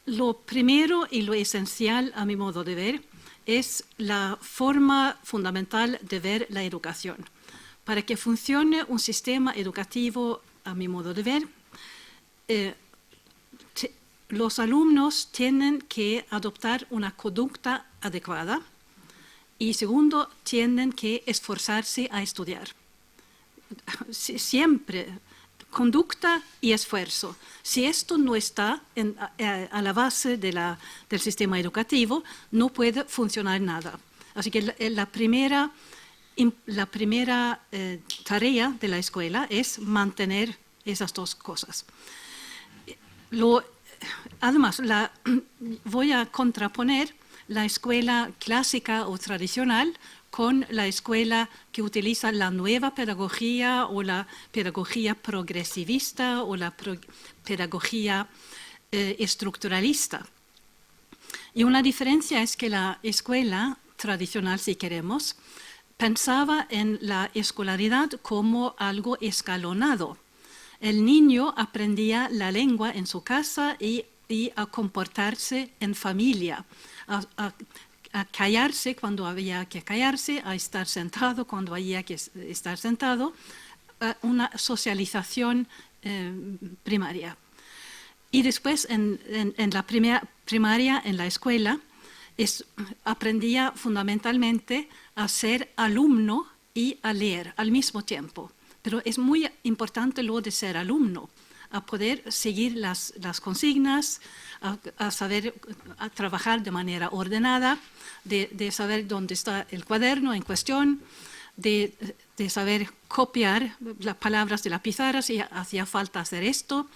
Lo primero y lo esencial, a mi modo de ver, es la forma fundamental de ver la educación. Para que funcione un sistema educativo, a mi modo de ver, los alumnos tienen que adoptar una conducta adecuada y, segundo, tienen que esforzarse a estudiar. Siempre conducta y esfuerzo. Si esto no está a la base del sistema educativo, no puede funcionar nada. Así que la primera tarea de la escuela es mantener esas 2 cosas. Además, voy a contraponer la escuela clásica o tradicional con la escuela que utiliza la nueva pedagogía o la pedagogía progresivista o la pedagogía estructuralista. Y una diferencia es que la escuela tradicional, si queremos, pensaba en la escolaridad como algo escalonado. El niño aprendía la lengua en su casa y a comportarse en familia, a callarse cuando había que callarse, a estar sentado cuando había que estar sentado, una socialización primaria. Y después en la primaria, en la escuela, aprendía fundamentalmente a ser alumno y a leer al mismo tiempo. Pero es muy importante lo de ser alumno, a poder seguir las consignas, a saber a trabajar de manera ordenada, de saber dónde está el cuaderno en cuestión, de saber copiar las palabras de la pizarra si hacía falta hacer esto.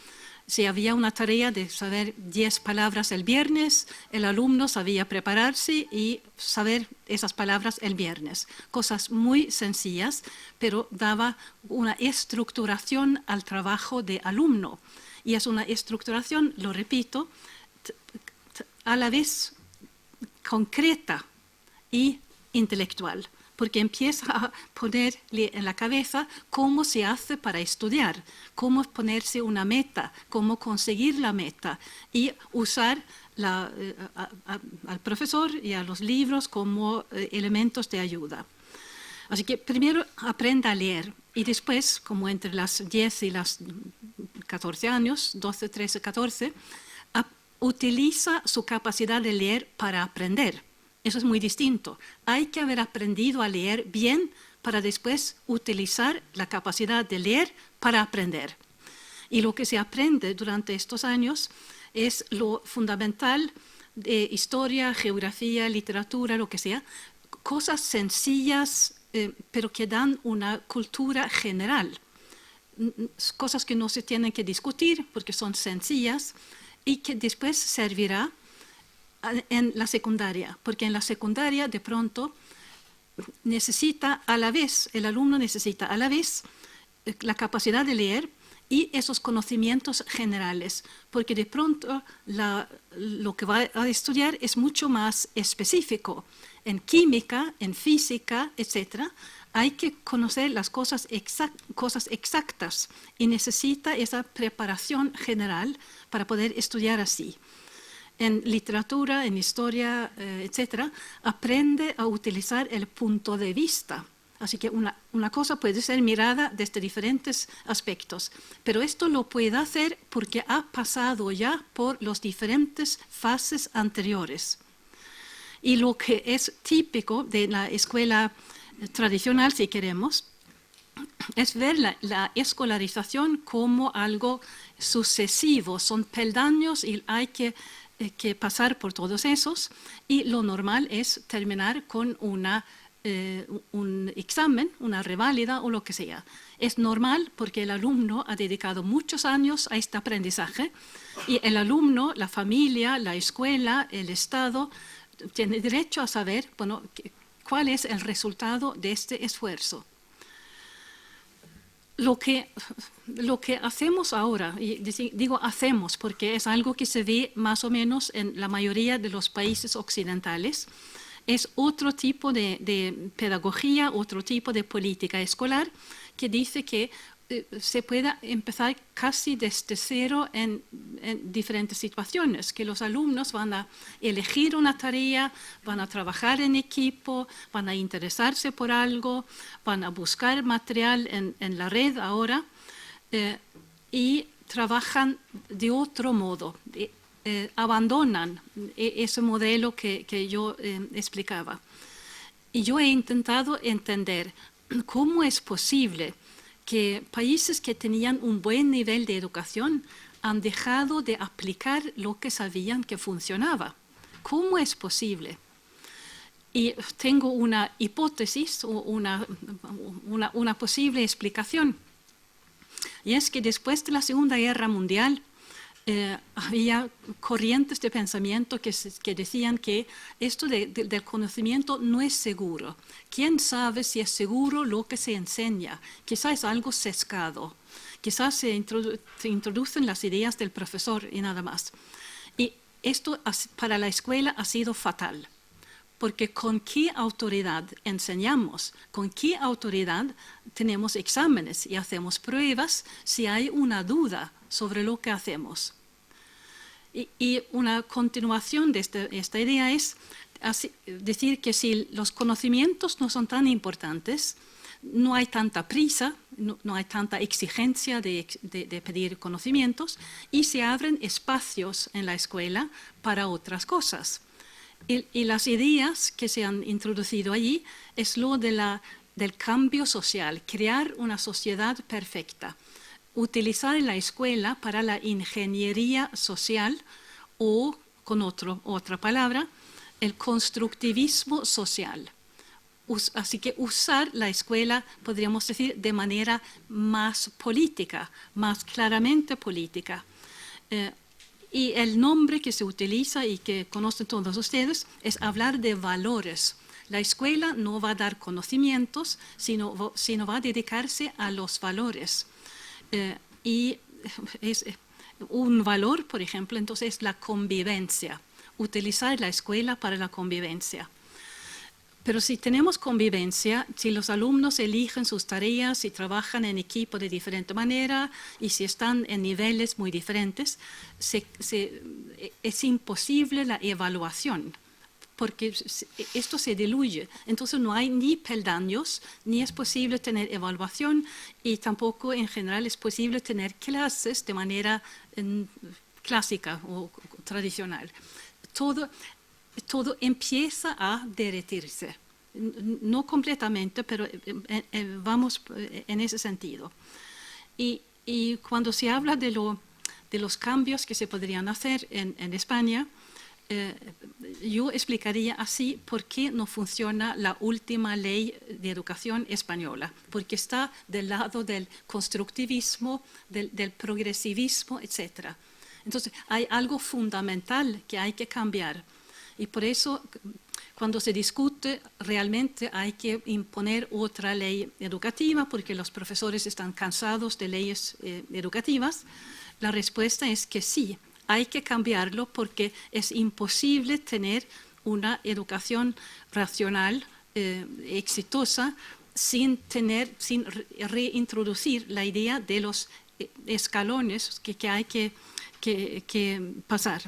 Si había una tarea de saber 10 palabras el viernes, el alumno sabía prepararse y saber esas palabras el viernes. Cosas muy sencillas, pero daba una estructuración al trabajo de alumno. Y es una estructuración, lo repito, a la vez concreta y intelectual, porque empieza a ponerle en la cabeza cómo se hace para estudiar, cómo ponerse una meta, cómo conseguir la meta y usar al profesor y a los libros como elementos de ayuda. Así que primero aprenda a leer y después, como entre las 10 y las 14 años, 12, 13, 14, utiliza su capacidad de leer para aprender. Eso es muy distinto. Hay que haber aprendido a leer bien para después utilizar la capacidad de leer para aprender. Y lo que se aprende durante estos años es lo fundamental de historia, geografía, literatura, lo que sea, cosas sencillas, pero que dan una cultura general. Cosas que no se tienen que discutir porque son sencillas y que después servirá en la secundaria, porque en la secundaria de pronto el alumno necesita a la vez la capacidad de leer y esos conocimientos generales, porque de pronto lo que va a estudiar es mucho más específico. En química, en física, etc., hay que conocer las cosas exactas y necesita esa preparación general para poder estudiar así. En literatura, en historia, etc., aprende a utilizar el punto de vista. Así que una cosa puede ser mirada desde diferentes aspectos, pero esto lo puede hacer porque ha pasado ya por las diferentes fases anteriores. Y lo que es típico de la escuela tradicional, si queremos, es ver la escolarización como algo sucesivo. Son peldaños y hay que pasar por todos esos, y lo normal es terminar con un examen, una reválida o lo que sea. Es normal porque el alumno ha dedicado muchos años a este aprendizaje y el alumno, la familia, la escuela, el Estado, tiene derecho a saber, bueno, cuál es el resultado de este esfuerzo. Lo que hacemos ahora, y digo hacemos porque es algo que se ve más o menos en la mayoría de los países occidentales, es otro tipo de pedagogía, otro tipo de política escolar que dice que se pueda empezar casi desde cero en diferentes situaciones, que los alumnos van a elegir una tarea, van a trabajar en equipo, van a interesarse por algo, van a buscar material en la red ahora y trabajan de otro modo, abandonan ese modelo que yo explicaba. Y yo he intentado entender cómo es posible que países que tenían un buen nivel de educación han dejado de aplicar lo que sabían que funcionaba. ¿Cómo es posible? Y tengo una hipótesis o una posible explicación. Y es que después de la Segunda Guerra Mundial había corrientes de pensamiento que decían que esto del conocimiento no es seguro. ¿Quién sabe si es seguro lo que se enseña? Quizás es algo sesgado. Quizás se introducen las ideas del profesor y nada más. Y esto para la escuela ha sido fatal. Porque ¿con qué autoridad enseñamos? ¿Con qué autoridad tenemos exámenes y hacemos pruebas si hay una duda sobre lo que hacemos? Y una continuación de esta idea es decir que si los conocimientos no son tan importantes, no hay tanta prisa, no hay tanta exigencia de pedir conocimientos y se abren espacios en la escuela para otras cosas. Y las ideas que se han introducido allí es lo del cambio social, crear una sociedad perfecta, utilizar la escuela para la ingeniería social o, con otra palabra, el constructivismo social. Así que usar la escuela, podríamos decir, de manera más política, más claramente política. Y el nombre que se utiliza y que conocen todos ustedes es hablar de valores. La escuela no va a dar conocimientos, sino va a dedicarse a los valores. Y es un valor, por ejemplo, entonces es la convivencia. Utilizar la escuela para la convivencia. Pero si tenemos convivencia, si los alumnos eligen sus tareas, si trabajan en equipo de diferente manera y si están en niveles muy diferentes, es imposible la evaluación, porque esto se diluye. Entonces no hay ni peldaños, ni es posible tener evaluación y tampoco en general es posible tener clases de manera clásica o tradicional. Todo empieza a derretirse, no completamente, pero vamos en ese sentido. Y cuando se habla de los cambios que se podrían hacer en España, yo explicaría así por qué no funciona la última ley de educación española, porque está del lado del constructivismo, del progresivismo, etc. Entonces, hay algo fundamental que hay que cambiar. Y por eso, cuando se discute, realmente hay que imponer otra ley educativa, porque los profesores están cansados de leyes educativas. La respuesta es que sí, hay que cambiarlo porque es imposible tener una educación racional, exitosa, sin reintroducir la idea de los escalones que hay que pasar.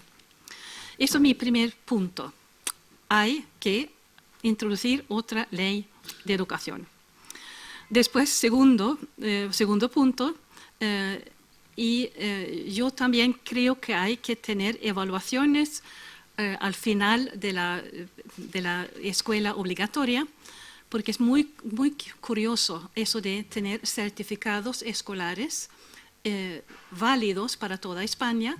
Eso es mi primer punto. Hay que introducir otra ley de educación. Después, segundo punto, yo también creo que hay que tener evaluaciones al final de la escuela obligatoria, porque es muy, muy curioso eso de tener certificados escolares válidos para toda España,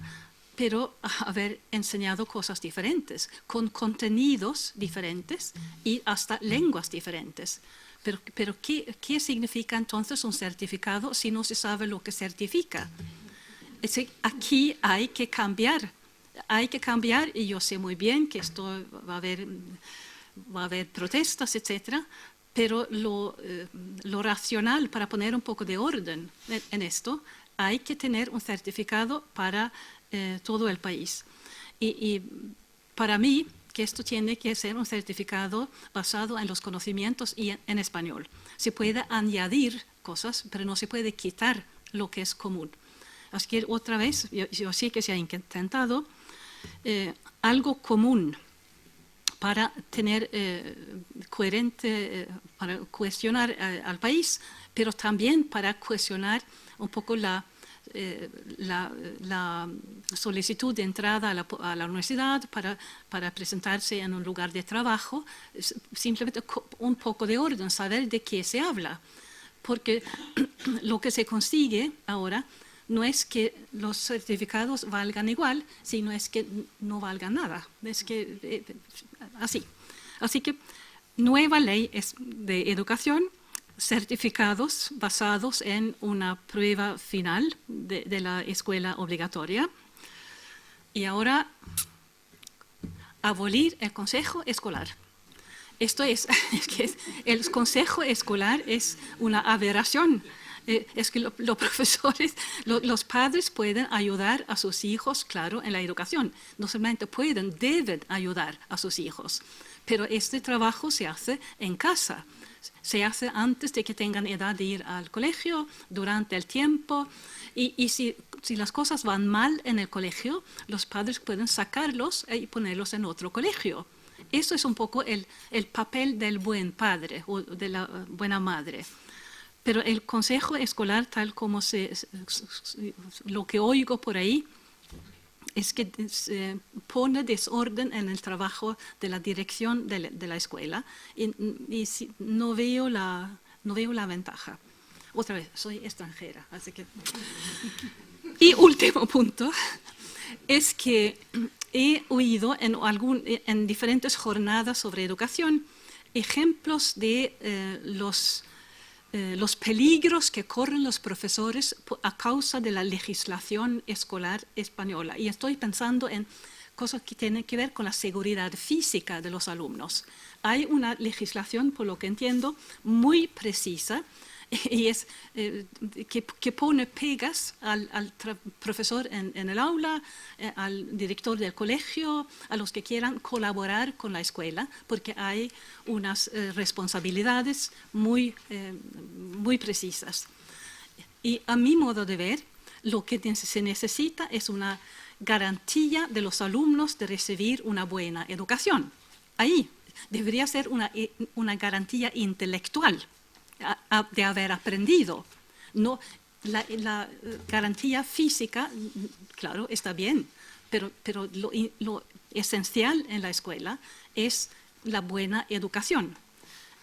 pero haber enseñado cosas diferentes, con contenidos diferentes y hasta lenguas diferentes. Pero ¿qué significa entonces un certificado si no se sabe lo que certifica? Es decir, aquí hay que cambiar, y yo sé muy bien que esto va a haber protestas, etcétera, pero lo racional, para poner un poco de orden en esto, hay que tener un certificado para todo el país. Y para mí, que esto tiene que ser un certificado basado en los conocimientos y en español. Se puede añadir cosas, pero no se puede quitar lo que es común. Así que otra vez, yo sí que se ha intentado algo común para tener coherente, para cuestionar al país, pero también para cuestionar un poco la solicitud de entrada a la universidad para presentarse en un lugar de trabajo, simplemente un poco de orden, saber de qué se habla. Porque lo que se consigue ahora no es que los certificados valgan igual, sino es que no valgan nada. Es que así. Así que nueva ley de educación, certificados basados en una prueba final de la escuela obligatoria. Y ahora, abolir el consejo escolar. Esto es que el consejo escolar es una aberración. Es que los profesores, los padres pueden ayudar a sus hijos, claro, en la educación. No solamente pueden, deben ayudar a sus hijos. Pero este trabajo se hace en casa. Se hace antes de que tengan edad de ir al colegio, durante el tiempo. Y si las cosas van mal en el colegio, los padres pueden sacarlos y ponerlos en otro colegio. Eso es un poco el papel del buen padre o de la buena madre. Pero el consejo escolar, tal como lo que oigo por ahí, es que se pone desorden en el trabajo de la dirección de la escuela y no veo la ventaja. Otra vez, soy extranjera, así que... Y último punto, es que he oído en diferentes jornadas sobre educación ejemplos de los peligros que corren los profesores a causa de la legislación escolar española. Y estoy pensando en cosas que tienen que ver con la seguridad física de los alumnos. Hay una legislación, por lo que entiendo, muy precisa y es que pone pegas al profesor en el aula, al director del colegio, a los que quieran colaborar con la escuela, porque hay unas responsabilidades muy precisas. Y a mi modo de ver, lo que se necesita es una garantía de los alumnos de recibir una buena educación. Ahí debería ser una garantía intelectual de haber aprendido. No, la garantía física, claro, está bien, pero lo esencial en la escuela es la buena educación.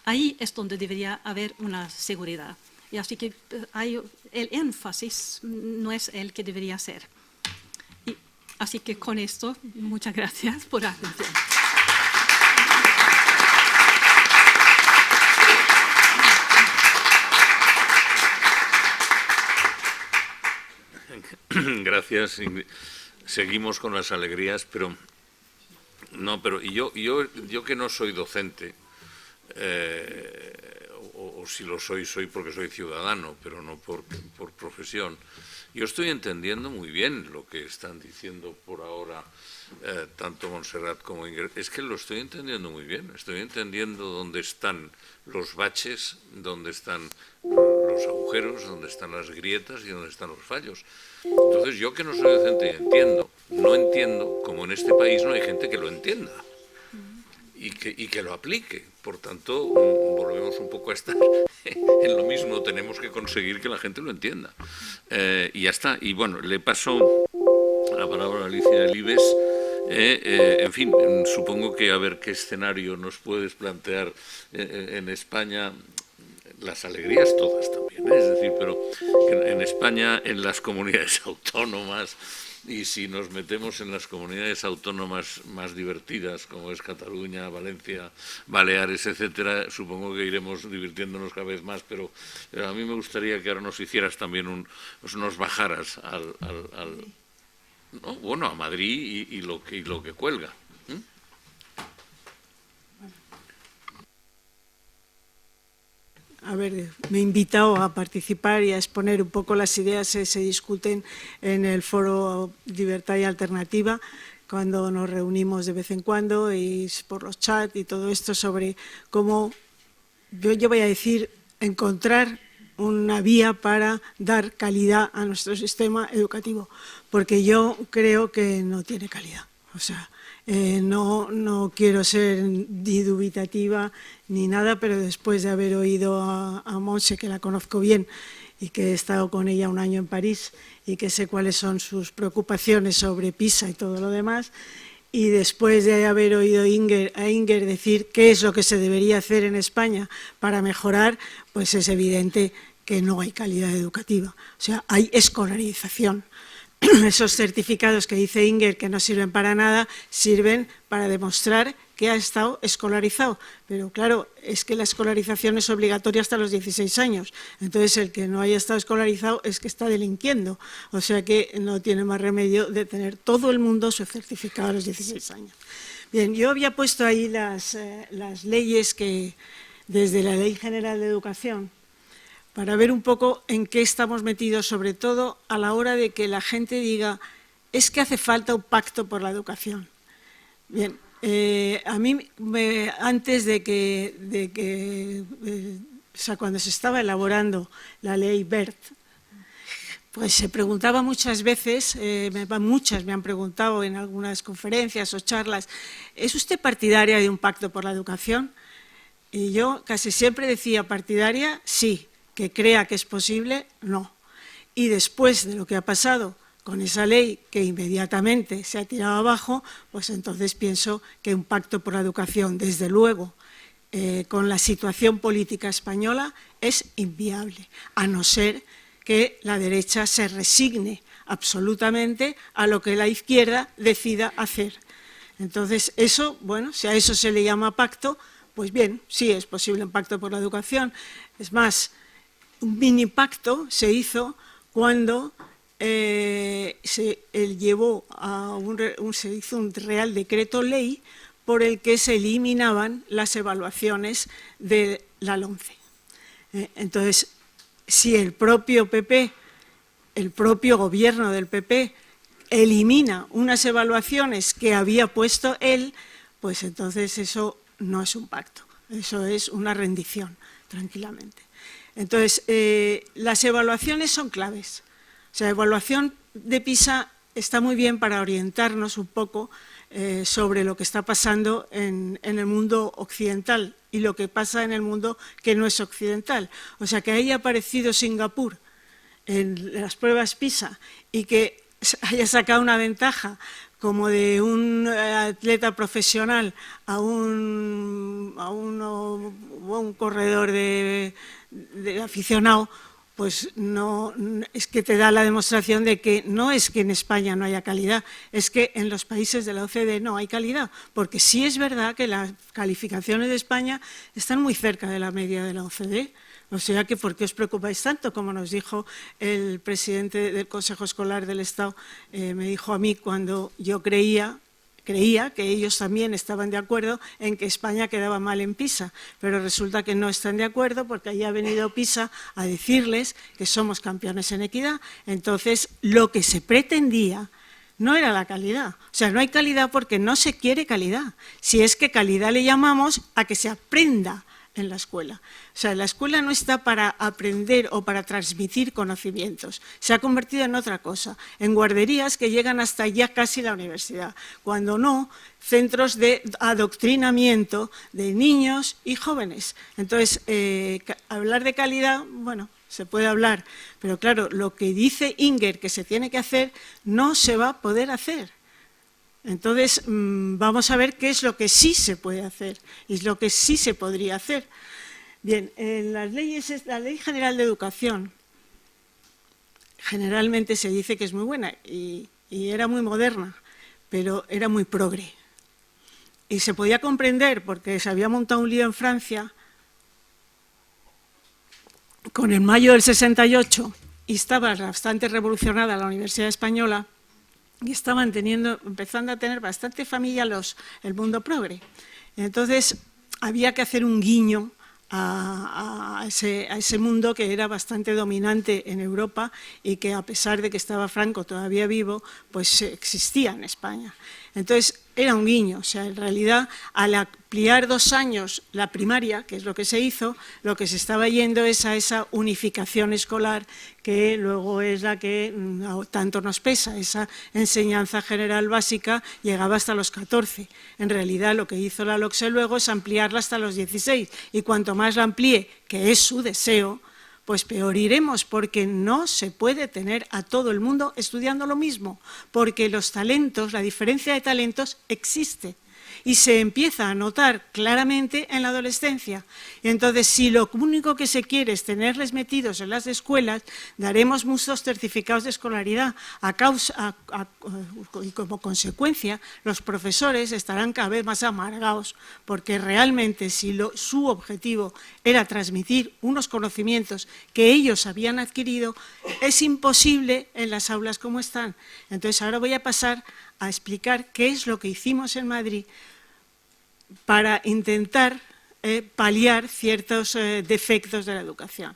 Ahí es donde debería haber una seguridad. Y así que el énfasis no es el que debería ser. Así que con esto, muchas gracias por la atención. Gracias. Seguimos con las alegrías, pero yo que no soy docente, o si lo soy porque soy ciudadano, pero no por profesión. Yo estoy entendiendo muy bien lo que están diciendo por ahora tanto Montserrat como Ingrid. Es que lo estoy entendiendo muy bien. Estoy entendiendo dónde están los baches, dónde están los agujeros, dónde están las grietas y dónde están los fallos. Entonces, yo que no soy docente no entiendo cómo en este país no hay gente que lo entienda y que lo aplique. Por tanto, volvemos un poco a estar en lo mismo. Tenemos que conseguir que la gente lo entienda. Y ya está. Y bueno, le paso la palabra a Alicia Delibes. En fin, supongo que a ver qué escenario nos puedes plantear en España. Las alegrías todas también. también, ¿eh? Es decir, pero en España, en las comunidades autónomas, y si nos metemos en las comunidades autónomas más divertidas, como es Cataluña, Valencia, Baleares, etcétera, supongo que iremos divirtiéndonos cada vez más, pero a mí me gustaría que ahora nos hicieras también nos bajaras ¿no? Bueno, a Madrid y lo que cuelga. A ver, me he invitado a participar y a exponer un poco las ideas que se discuten en el foro Libertad y Alternativa, cuando nos reunimos de vez en cuando y por los chats y todo esto sobre cómo, yo voy a decir, encontrar una vía para dar calidad a nuestro sistema educativo, porque yo creo que no tiene calidad. O sea, no quiero ser ni dubitativa ni nada, pero después de haber oído a Montse, que la conozco bien y que he estado con ella un año en París y que sé cuáles son sus preocupaciones sobre PISA y todo lo demás, y después de haber oído a Inger decir qué es lo que se debería hacer en España para mejorar, pues es evidente que no hay calidad educativa. O sea, hay escolarización. Esos certificados que dice Inger que no sirven para nada, sirven para demostrar que ha estado escolarizado. Pero claro, es que la escolarización es obligatoria hasta los 16 años. Entonces, el que no haya estado escolarizado es que está delinquiendo. O sea que no tiene más remedio de tener todo el mundo su certificado a los 16 años. Bien, yo había puesto ahí las leyes que, desde la Ley General de Educación, para ver un poco en qué estamos metidos, sobre todo a la hora de que la gente diga, es que hace falta un pacto por la educación. Bien, a mí, antes o sea, cuando se estaba elaborando la ley BERT, pues se preguntaba muchas veces, muchas me han preguntado en algunas conferencias o charlas, ¿es usted partidaria de un pacto por la educación? Y yo casi siempre decía, partidaria, sí. Que crea que es posible, no. Y después de lo que ha pasado con esa ley que inmediatamente se ha tirado abajo, pues entonces pienso que un pacto por la educación, desde luego, con la situación política española, es inviable, a no ser que la derecha se resigne absolutamente a lo que la izquierda decida hacer. Entonces, eso, bueno, si a eso se le llama pacto, pues bien, sí es posible un pacto por la educación. Es más, un mini pacto se hizo cuando se hizo un Real Decreto Ley por el que se eliminaban las evaluaciones de la LOMCE. Entonces, si el propio PP, el propio gobierno del PP, elimina unas evaluaciones que había puesto él, pues entonces eso no es un pacto, eso es una rendición, tranquilamente. Entonces, las evaluaciones son claves. O sea, la evaluación de PISA está muy bien para orientarnos un poco sobre lo que está pasando en el mundo occidental y lo que pasa en el mundo que no es occidental. O sea, que haya aparecido Singapur en las pruebas PISA y que haya sacado una ventaja como de un atleta profesional a un corredor de aficionado, pues no es que te da la demostración de que no es que en España no haya calidad, es que en los países de la OCDE no hay calidad, porque sí es verdad que las calificaciones de España están muy cerca de la media de la OCDE. O sea que, ¿por qué os preocupáis tanto? Como nos dijo el presidente del Consejo Escolar del Estado, me dijo a mí cuando yo creía que ellos también estaban de acuerdo en que España quedaba mal en PISA, pero resulta que no están de acuerdo porque ahí ha venido PISA a decirles que somos campeones en equidad. Entonces, lo que se pretendía no era la calidad. O sea, no hay calidad porque no se quiere calidad. Si es que calidad le llamamos a que se aprenda en la escuela. O sea, la escuela no está para aprender o para transmitir conocimientos. Se ha convertido en otra cosa, en guarderías que llegan hasta ya casi la universidad, cuando no, centros de adoctrinamiento de niños y jóvenes. Entonces, hablar de calidad, bueno, se puede hablar, pero claro, lo que dice Inger que se tiene que hacer, no se va a poder hacer. Entonces, vamos a ver qué es lo que sí se puede hacer y lo que sí se podría hacer. Bien, en las leyes, la Ley General de Educación generalmente se dice que es muy buena y era muy moderna, pero era muy progre. Y se podía comprender porque se había montado un lío en Francia con el mayo del 68 y estaba bastante revolucionada la Universidad Española y estaban empezando a tener bastante familia el mundo progre. Entonces había que hacer un guiño a ese mundo que era bastante dominante en Europa y que, a pesar de que estaba Franco todavía vivo, pues existía en España. Entonces era un guiño, o sea, en realidad al ampliar 2 años la primaria, que es lo que se hizo, lo que se estaba yendo es a esa unificación escolar que luego es la que tanto nos pesa, esa enseñanza general básica llegaba hasta los 14. En realidad lo que hizo la LOCSE luego es ampliarla hasta los 16 y cuanto más la amplíe, que es su deseo, pues peor iremos, porque no se puede tener a todo el mundo estudiando lo mismo, porque los talentos, la diferencia de talentos existe y se empieza a notar claramente en la adolescencia. Y entonces, si lo único que se quiere es tenerles metidos en las escuelas, daremos muchos certificados de escolaridad y como consecuencia los profesores estarán cada vez más amargados, porque realmente si su objetivo era transmitir unos conocimientos que ellos habían adquirido, es imposible en las aulas como están. Entonces ahora voy a pasar a explicar qué es lo que hicimos en Madrid para intentar paliar ciertos defectos de la educación.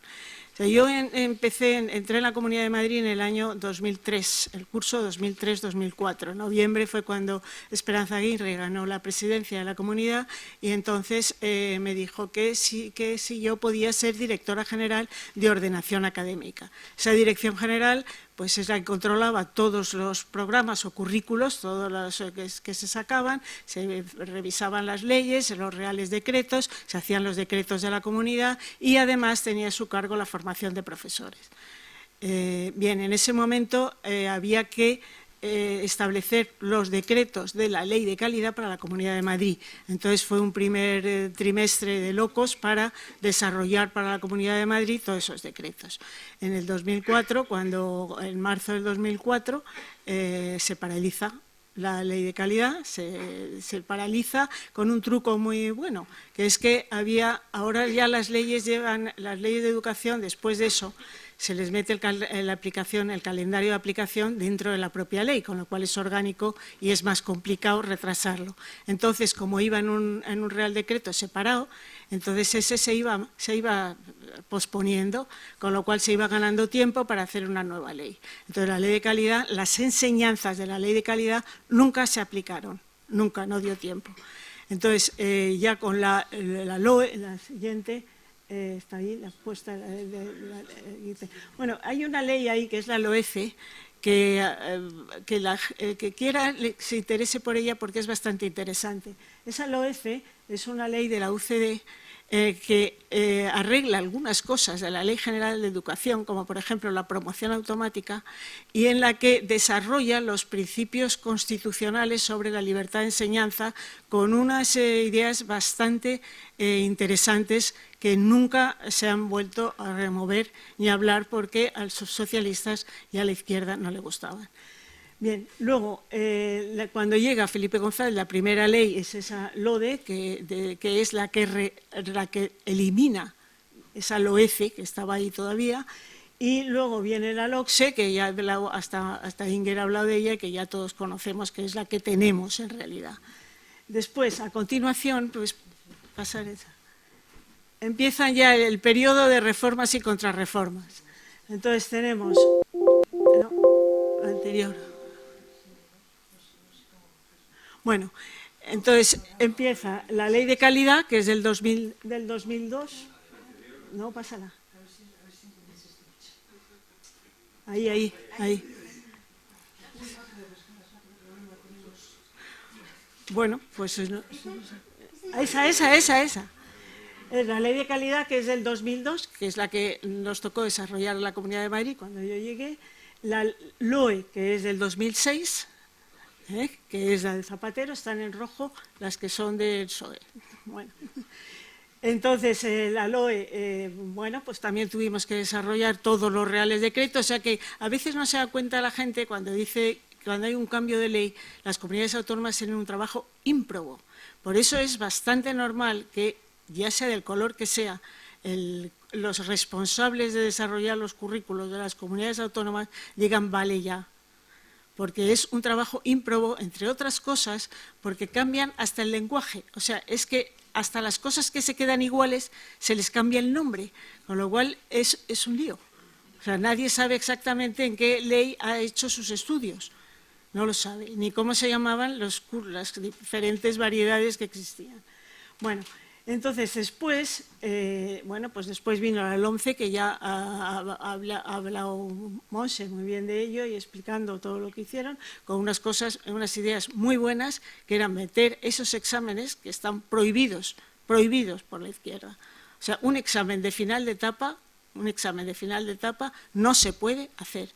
O sea, yo entré en la Comunidad de Madrid en el año 2003, el curso 2003-2004. En noviembre fue cuando Esperanza Aguirre ganó la presidencia de la Comunidad y entonces me dijo que si yo podía ser directora general de ordenación académica. Esa dirección general pues es la que controlaba todos los programas o currículos, todos los que se sacaban, se revisaban las leyes, los reales decretos, se hacían los decretos de la comunidad y además tenía a su cargo la formación de profesores. Bien, en ese momento había que establecer los decretos de la Ley de Calidad para la Comunidad de Madrid. Entonces fue un primer trimestre de locos para desarrollar para la Comunidad de Madrid todos esos decretos. En el 2004, en marzo del 2004, se paraliza la Ley de Calidad, se paraliza con un truco muy bueno, que es que ahora ya las leyes de educación, después de eso, se les mete el calendario de aplicación dentro de la propia ley, con lo cual es orgánico y es más complicado retrasarlo. Entonces, como iba en un Real Decreto separado, entonces ese se iba posponiendo, con lo cual se iba ganando tiempo para hacer una nueva ley. Entonces, la Ley de Calidad, las enseñanzas de la Ley de Calidad nunca se aplicaron, nunca, no dio tiempo. Entonces, ya con la LOE, la siguiente... está ahí la puesta. Bueno, hay una ley ahí que es la LOECE, que quiera se interese por ella porque es bastante interesante. Esa LOECE es una ley de la UCD que arregla algunas cosas de la Ley General de Educación, como por ejemplo la promoción automática, y en la que desarrolla los principios constitucionales sobre la libertad de enseñanza con unas ideas bastante interesantes que nunca se han vuelto a remover ni a hablar porque a los socialistas y a la izquierda no le gustaban. Bien, luego, cuando llega Felipe González, la primera ley es esa LODE, que es la que elimina esa LOECE, que estaba ahí todavía, y luego viene la LOCSE, que ya hasta Inger ha hablado de ella, que ya todos conocemos, que es la que tenemos en realidad. Después, a continuación, pues pasar esa. Empieza ya el periodo de reformas y contrarreformas. Entonces tenemos... No, anterior. Bueno, entonces empieza la Ley de Calidad, que es del 2002. No, pásala. Ahí. Bueno, pues esa. Es la Ley de Calidad, que es del 2002, que es la que nos tocó desarrollar en la Comunidad de Madrid cuando yo llegué. La LOE, que es del 2006, que es la de Zapatero, están en rojo las que son del PSOE. Bueno. Entonces, la LOE, bueno, pues también tuvimos que desarrollar todos los reales decretos, o sea que a veces no se da cuenta la gente cuando dice que cuando hay un cambio de ley, las comunidades autónomas tienen un trabajo ímprobo. Por eso es bastante normal que, ya sea del color que sea, los responsables de desarrollar los currículos de las comunidades autónomas digan vale ya, porque es un trabajo ímprobo, entre otras cosas, porque cambian hasta el lenguaje. O sea, es que hasta las cosas que se quedan iguales se les cambia el nombre, con lo cual es un lío. O sea, nadie sabe exactamente en qué ley ha hecho sus estudios, no lo sabe, ni cómo se llamaban las diferentes variedades que existían. Bueno, entonces después, bueno, pues después vino la LOMCE, que ya ha hablado Monse muy bien de ello y explicando todo lo que hicieron, con unas cosas, unas ideas muy buenas, que eran meter esos exámenes que están prohibidos por la izquierda. O sea, un examen de final de etapa no se puede hacer.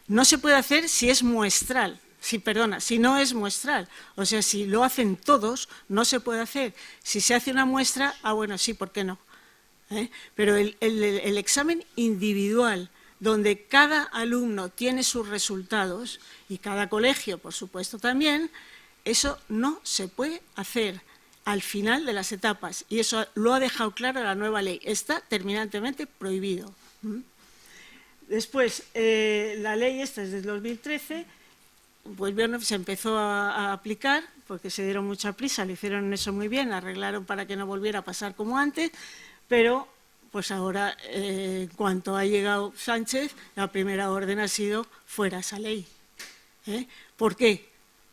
No se puede hacer si es muestral. Si no es muestral, o sea, si lo hacen todos, no se puede hacer. Si se hace una muestra, bueno, sí, ¿por qué no? Pero el examen individual, donde cada alumno tiene sus resultados, y cada colegio, por supuesto, también, eso no se puede hacer al final de las etapas, y eso lo ha dejado claro la nueva ley, está terminantemente prohibido. Después, la ley esta es del 2013, pues bueno, se empezó a aplicar porque se dieron mucha prisa, le hicieron eso muy bien, arreglaron para que no volviera a pasar como antes, pero pues ahora, en cuanto ha llegado Sánchez, la primera orden ha sido fuera esa ley. ¿Por qué?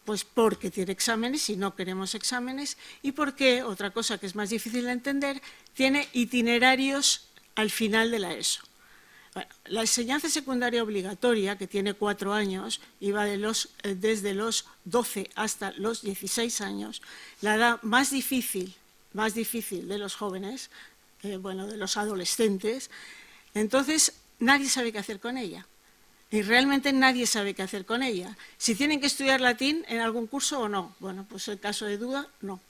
Pues porque tiene exámenes y no queremos exámenes, y porque, otra cosa que es más difícil de entender, tiene itinerarios al final de la ESO. Bueno, la enseñanza secundaria obligatoria, que tiene 4 años, y va desde los 12 hasta los 16 años, la edad más difícil de los jóvenes, bueno, de los adolescentes. Entonces, nadie sabe qué hacer con ella. Y realmente nadie sabe qué hacer con ella. Si tienen que estudiar latín en algún curso o no. Bueno, pues en caso de duda, no.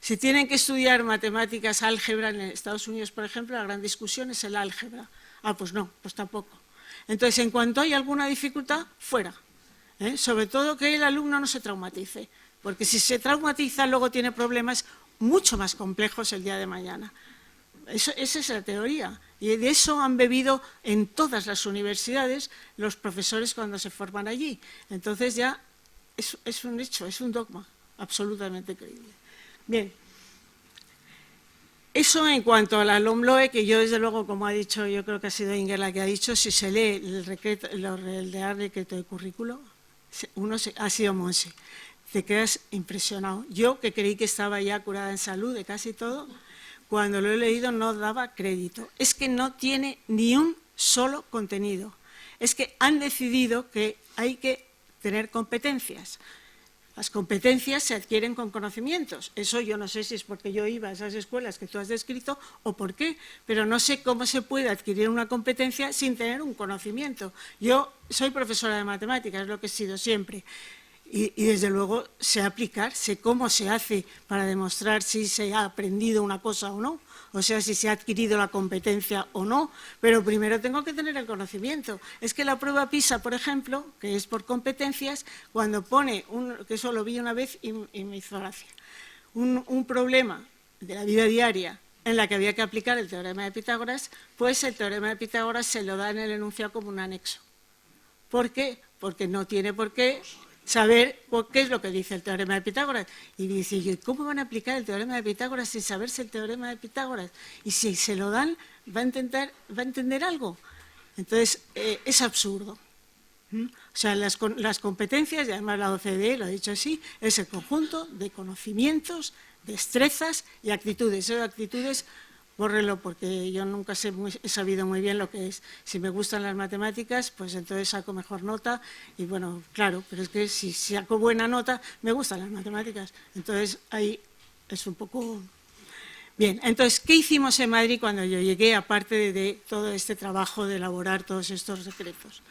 Si tienen que estudiar matemáticas, álgebra, en Estados Unidos, por ejemplo, la gran discusión es el álgebra. Pues no, pues tampoco. Entonces, en cuanto hay alguna dificultad, fuera. Sobre todo que el alumno no se traumatice, porque si se traumatiza luego tiene problemas mucho más complejos el día de mañana. Esa es la teoría, y de eso han bebido en todas las universidades los profesores cuando se forman allí. Entonces ya es un hecho, es un dogma absolutamente creíble. Bien. Eso en cuanto a la LOMLOE, que yo desde luego, como ha dicho, yo creo que ha sido Inger la que ha dicho, si se lee el Real Decreto de Currículo, ha sido Monse, te quedas impresionado. Yo, que creí que estaba ya curada en salud de casi todo, cuando lo he leído no daba crédito. Es que no tiene ni un solo contenido. Es que han decidido que hay que tener competencias. Las competencias se adquieren con conocimientos. Eso yo no sé si es porque yo iba a esas escuelas que tú has descrito o por qué, pero no sé cómo se puede adquirir una competencia sin tener un conocimiento. Yo soy profesora de matemáticas, es lo que he sido siempre, y desde luego sé aplicar, sé cómo se hace para demostrar si se ha aprendido una cosa o no, o sea, si se ha adquirido la competencia o no, pero primero tengo que tener el conocimiento. Es que la prueba PISA, por ejemplo, que es por competencias, cuando pone, que eso lo vi una vez y me hizo gracia, un problema de la vida diaria en la que había que aplicar el teorema de Pitágoras, pues el teorema de Pitágoras se lo da en el enunciado como un anexo. ¿Por qué? Porque no tiene por qué saber qué es lo que dice el teorema de Pitágoras. Y dice, ¿cómo van a aplicar el teorema de Pitágoras sin saberse el teorema de Pitágoras? Y si se lo dan, va a entender algo. Entonces, es absurdo. O sea, las competencias, y además la OCDE lo ha dicho así, es el conjunto de conocimientos, destrezas y actitudes. Esas actitudes, bórrelo, porque yo nunca he sabido muy bien lo que es. Si me gustan las matemáticas, pues entonces saco mejor nota, y bueno, claro, pero es que si saco buena nota, me gustan las matemáticas. Entonces ahí es un poco... Bien, entonces, ¿qué hicimos en Madrid cuando yo llegué, aparte de todo este trabajo de elaborar todos estos decretos?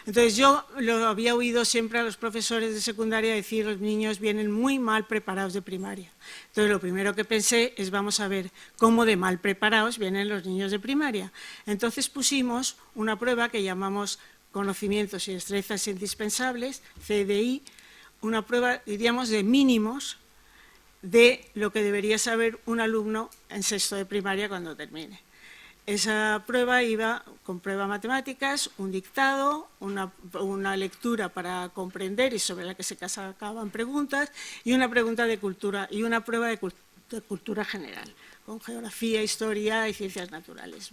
Entonces, yo lo había oído siempre a los profesores de secundaria decir, los niños vienen muy mal preparados de primaria. Entonces, lo primero que pensé es, vamos a ver cómo de mal preparados vienen los niños de primaria. Entonces, pusimos una prueba que llamamos Conocimientos y Destrezas Indispensables, CDI, una prueba, diríamos, de mínimos de lo que debería saber un alumno en sexto de primaria cuando termine. Esa prueba iba con prueba matemáticas, un dictado, una lectura para comprender y sobre la que se sacaban preguntas, y una pregunta de cultura y una prueba de cultura general, con geografía, historia y ciencias naturales.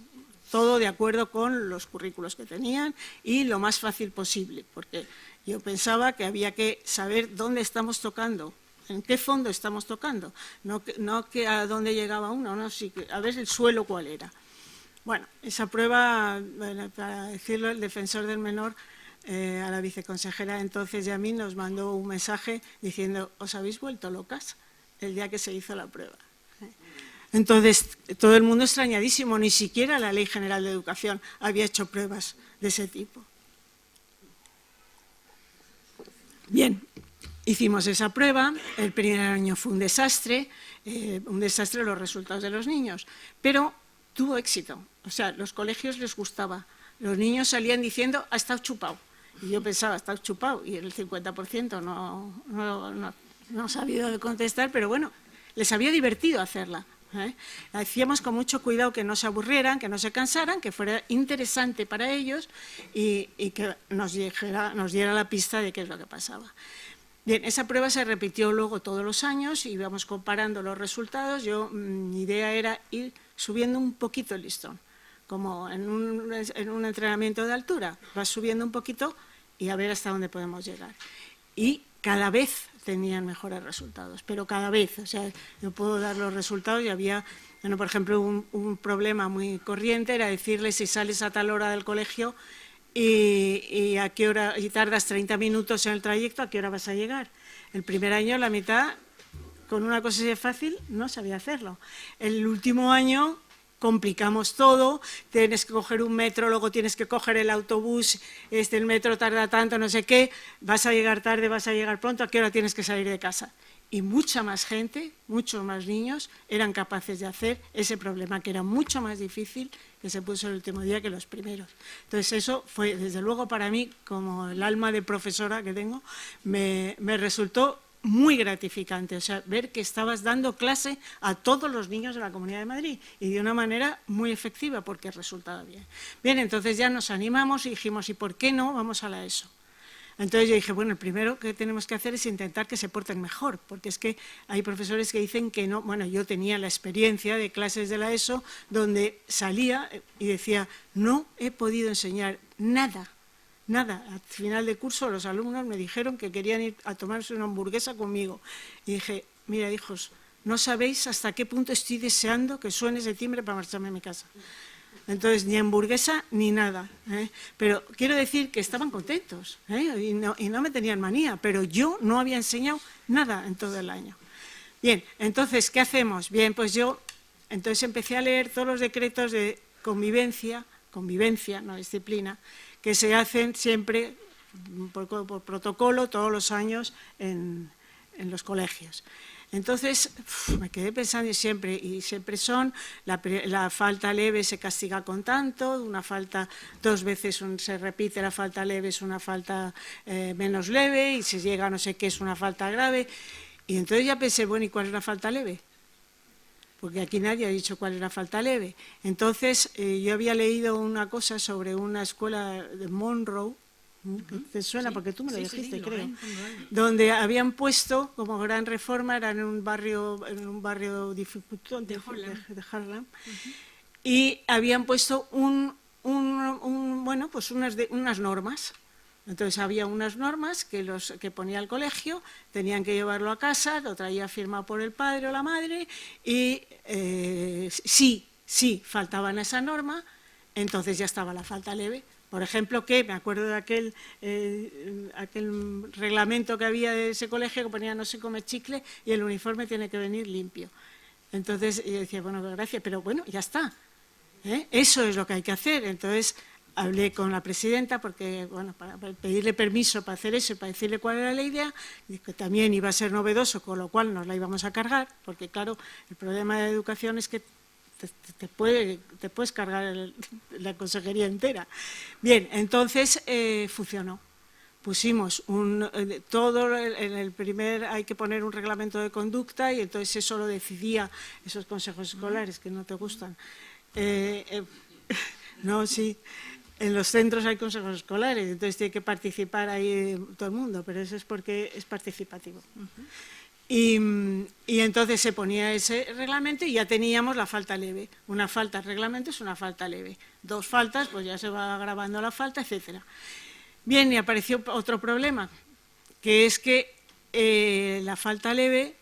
Todo de acuerdo con los currículos que tenían y lo más fácil posible, porque yo pensaba que había que saber dónde estamos tocando, en qué fondo estamos tocando, no que a dónde llegaba uno, no, sí, a ver el suelo cuál era. Bueno, esa prueba, bueno, para decirlo, el defensor del menor a la viceconsejera entonces y a mí nos mandó un mensaje diciendo, ¿os habéis vuelto locas el día que se hizo la prueba? Entonces, todo el mundo extrañadísimo, ni siquiera la Ley General de Educación había hecho pruebas de ese tipo. Bien, hicimos esa prueba, el primer año fue un desastre los resultados de los niños, pero tuvo éxito, o sea, los colegios les gustaba, los niños salían diciendo, ha estado chupado, y yo pensaba, ha estado chupado, y el 50% no ha sabido contestar, pero bueno, les había divertido hacerla. La hacíamos con mucho cuidado, que no se aburrieran, que no se cansaran, que fuera interesante para ellos y que nos diera la pista de qué es lo que pasaba. Bien, esa prueba se repitió luego todos los años, íbamos comparando los resultados. Mi idea era ir subiendo un poquito el listón, como en un entrenamiento de altura, vas subiendo un poquito y a ver hasta dónde podemos llegar. Y cada vez tenían mejores resultados, pero cada vez, o sea, yo puedo dar los resultados y había, bueno, por ejemplo, un problema muy corriente era decirle si sales a tal hora del colegio y a qué hora, y tardas 30 minutos en el trayecto, ¿a qué hora vas a llegar? El primer año, la mitad, con una cosa así de fácil, no sabía hacerlo. El último año complicamos todo, tienes que coger un metro, luego tienes que coger el autobús, el metro tarda tanto, no sé qué, vas a llegar tarde, vas a llegar pronto, ¿a qué hora tienes que salir de casa? Y mucha más gente, muchos más niños eran capaces de hacer ese problema, que era mucho más difícil, que se puso el último día que los primeros. Entonces eso fue, desde luego para mí, como el alma de profesora que tengo, me resultó muy gratificante, o sea, ver que estabas dando clase a todos los niños de la Comunidad de Madrid y de una manera muy efectiva porque resultaba bien. Bien, entonces ya nos animamos y dijimos, ¿y por qué no vamos a la ESO? Entonces yo dije, bueno, el primero que tenemos que hacer es intentar que se porten mejor, porque es que hay profesores que dicen que no. Bueno, yo tenía la experiencia de clases de la ESO donde salía y decía, no he podido enseñar nada. Nada, al final de curso los alumnos me dijeron que querían ir a tomarse una hamburguesa conmigo. Y dije, mira hijos, no sabéis hasta qué punto estoy deseando que suene ese timbre para marcharme a mi casa. Entonces, ni hamburguesa ni nada. Pero quiero decir que estaban contentos y no me tenían manía, pero yo no había enseñado nada en todo el año. Bien, entonces, ¿qué hacemos? Bien, pues yo entonces empecé a leer todos los decretos de convivencia, no disciplina, que se hacen siempre por protocolo todos los años en los colegios. Entonces me quedé pensando y siempre son, la falta leve se castiga con tanto, una falta 2 veces se repite la falta leve, es una falta menos leve, y si llega a no sé qué es una falta grave. Y entonces ya pensé, bueno, ¿y cuál es la falta leve? Porque aquí nadie ha dicho cuál es la falta leve. Entonces, yo había leído una cosa sobre una escuela de Monroe, que te suena, porque tú me lo dijiste, creo, donde habían puesto, como gran reforma, era en un barrio dificultoso de Harlem, y habían puesto bueno, pues unas normas. Entonces había unas normas que ponía el colegio, tenían que llevarlo a casa, lo traía firmado por el padre o la madre, y si faltaban a esa norma, entonces ya estaba la falta leve. Por ejemplo, que me acuerdo de aquel reglamento que había de ese colegio que ponía no se come chicle y el uniforme tiene que venir limpio. Entonces yo decía, bueno, gracias, pero bueno, ya está. Eso es lo que hay que hacer. Entonces hablé con la presidenta porque, bueno, para pedirle permiso para hacer eso y para decirle cuál era la idea, y que también iba a ser novedoso, con lo cual nos la íbamos a cargar, porque claro, el problema de la educación es que te puedes cargar la consejería entera. Bien, entonces funcionó. Pusimos todo en el primer, hay que poner un reglamento de conducta y entonces eso lo decidía esos consejos escolares que no te gustan. No, sí, en los centros hay consejos escolares, entonces tiene que participar ahí todo el mundo, pero eso es porque es participativo. Y entonces se ponía ese reglamento y ya teníamos la falta leve. Una falta al reglamento es una falta leve. 2 faltas, pues ya se va agravando la falta, etcétera. Bien, y apareció otro problema, que es que la falta leve,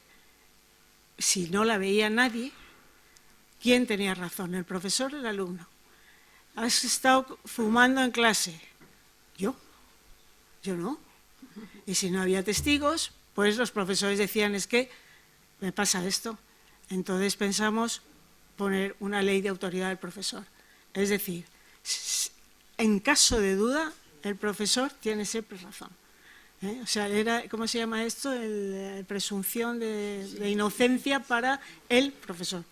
si no la veía nadie, ¿quién tenía razón? ¿El profesor o el alumno? ¿Has estado fumando en clase? ¿Yo? Yo no. Y si no había testigos, pues los profesores decían, es que me pasa esto. Entonces pensamos poner una ley de autoridad del profesor. Es decir, en caso de duda, el profesor tiene siempre razón. O sea, era, ¿cómo se llama esto? Presunción de inocencia para el profesor.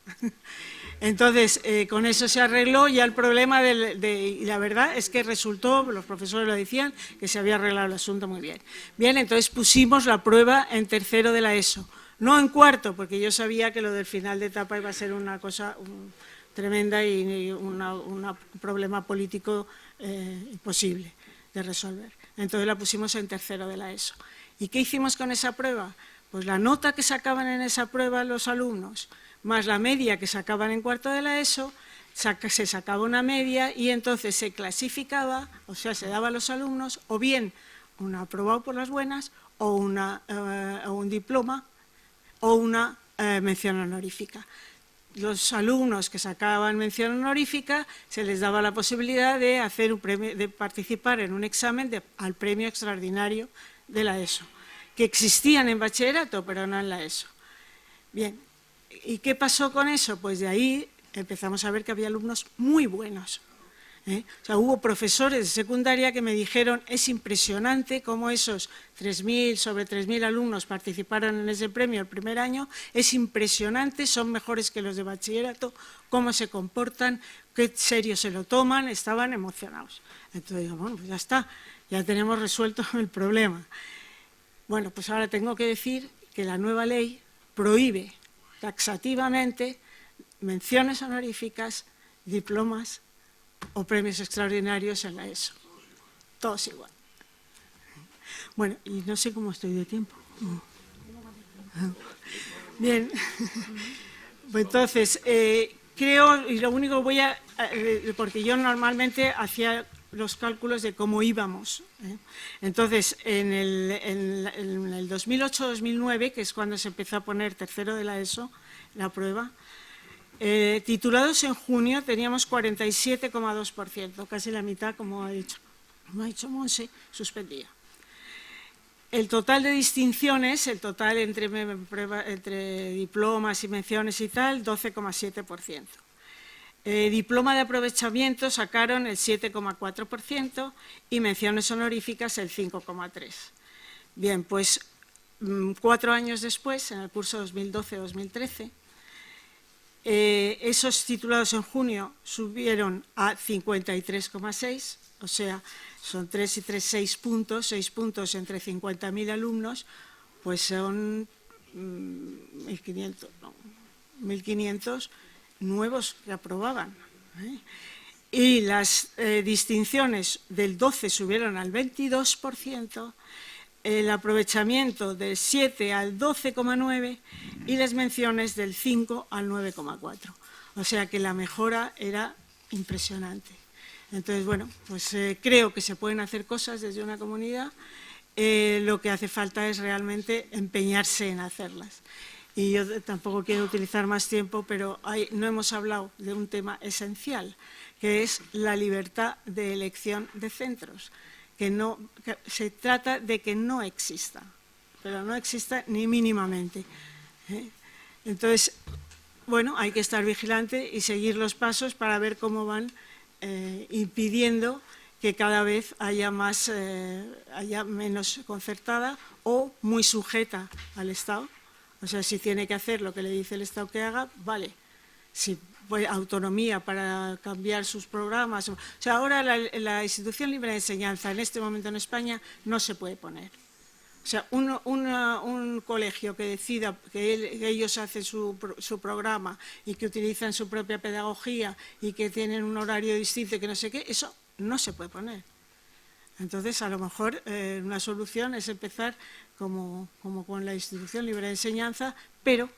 Entonces, con eso se arregló ya el problema y la verdad es que resultó, los profesores lo decían, que se había arreglado el asunto muy bien. Bien, entonces pusimos la prueba en tercero de la ESO, no en cuarto, porque yo sabía que lo del final de etapa iba a ser una cosa tremenda y un problema político imposible de resolver. Entonces la pusimos en tercero de la ESO. ¿Y qué hicimos con esa prueba? Pues la nota que sacaban en esa prueba los alumnos, más la media que sacaban en cuarto de la ESO, se sacaba una media y entonces se clasificaba, o sea, se daba a los alumnos o bien un aprobado por las buenas o un diploma o una mención honorífica. Los alumnos que sacaban mención honorífica se les daba la posibilidad de hacer de participar en un examen al premio extraordinario de la ESO, que existían en bachillerato, pero no en la ESO. Bien, ¿y qué pasó con eso? Pues de ahí empezamos a ver que había alumnos muy buenos. O sea, hubo profesores de secundaria que me dijeron, es impresionante cómo esos sobre 3.000 alumnos participaron en ese premio el primer año, es impresionante, son mejores que los de bachillerato, cómo se comportan, qué serio se lo toman, estaban emocionados. Entonces, bueno, pues ya está, ya tenemos resuelto el problema. Bueno, pues ahora tengo que decir que la nueva ley prohíbe taxativamente menciones honoríficas, diplomas o premios extraordinarios en la ESO. Todos igual. Bueno, y no sé cómo estoy de tiempo. Bien. Pues entonces, creo, y lo único que porque yo normalmente hacía los cálculos de cómo íbamos. Entonces, en el 2008-2009, que es cuando se empezó a poner tercero de la ESO, la prueba, titulados en junio teníamos 47,2%, casi la mitad, como ha dicho Monse, suspendía. El total de distinciones, el total entre diplomas y menciones y tal, 12,7%. Diploma de aprovechamiento sacaron el 7,4% y menciones honoríficas el 5,3%. Bien, pues 4 años después, en el curso 2012-2013, esos titulados en junio subieron a 53,6, o sea, son 3 y 3, 6 puntos entre 50.000 alumnos, pues son 1.500 nuevos que aprobaban. Y las distinciones del 12 subieron al 22%, el aprovechamiento del 7 al 12,9% y las menciones del 5 al 9,4%. O sea que la mejora era impresionante. Entonces, bueno, pues creo que se pueden hacer cosas desde una comunidad, lo que hace falta es realmente empeñarse en hacerlas. Y yo tampoco quiero utilizar más tiempo, pero no hemos hablado de un tema esencial, que es la libertad de elección de centros. Que se trata de que no exista, pero no exista ni mínimamente. Entonces, bueno, hay que estar vigilante y seguir los pasos para ver cómo van impidiendo que cada vez haya menos concertada o muy sujeta al Estado. O sea, si tiene que hacer lo que le dice el Estado que haga, vale. Si pues, autonomía para cambiar sus programas. O sea, ahora la institución libre de enseñanza en este momento en España no se puede poner. O sea, un colegio que decida que ellos hacen su programa y que utilizan su propia pedagogía y que tienen un horario distinto y que no sé qué, eso no se puede poner. Entonces, a lo mejor una solución es empezar como con la institución libre de enseñanza, pero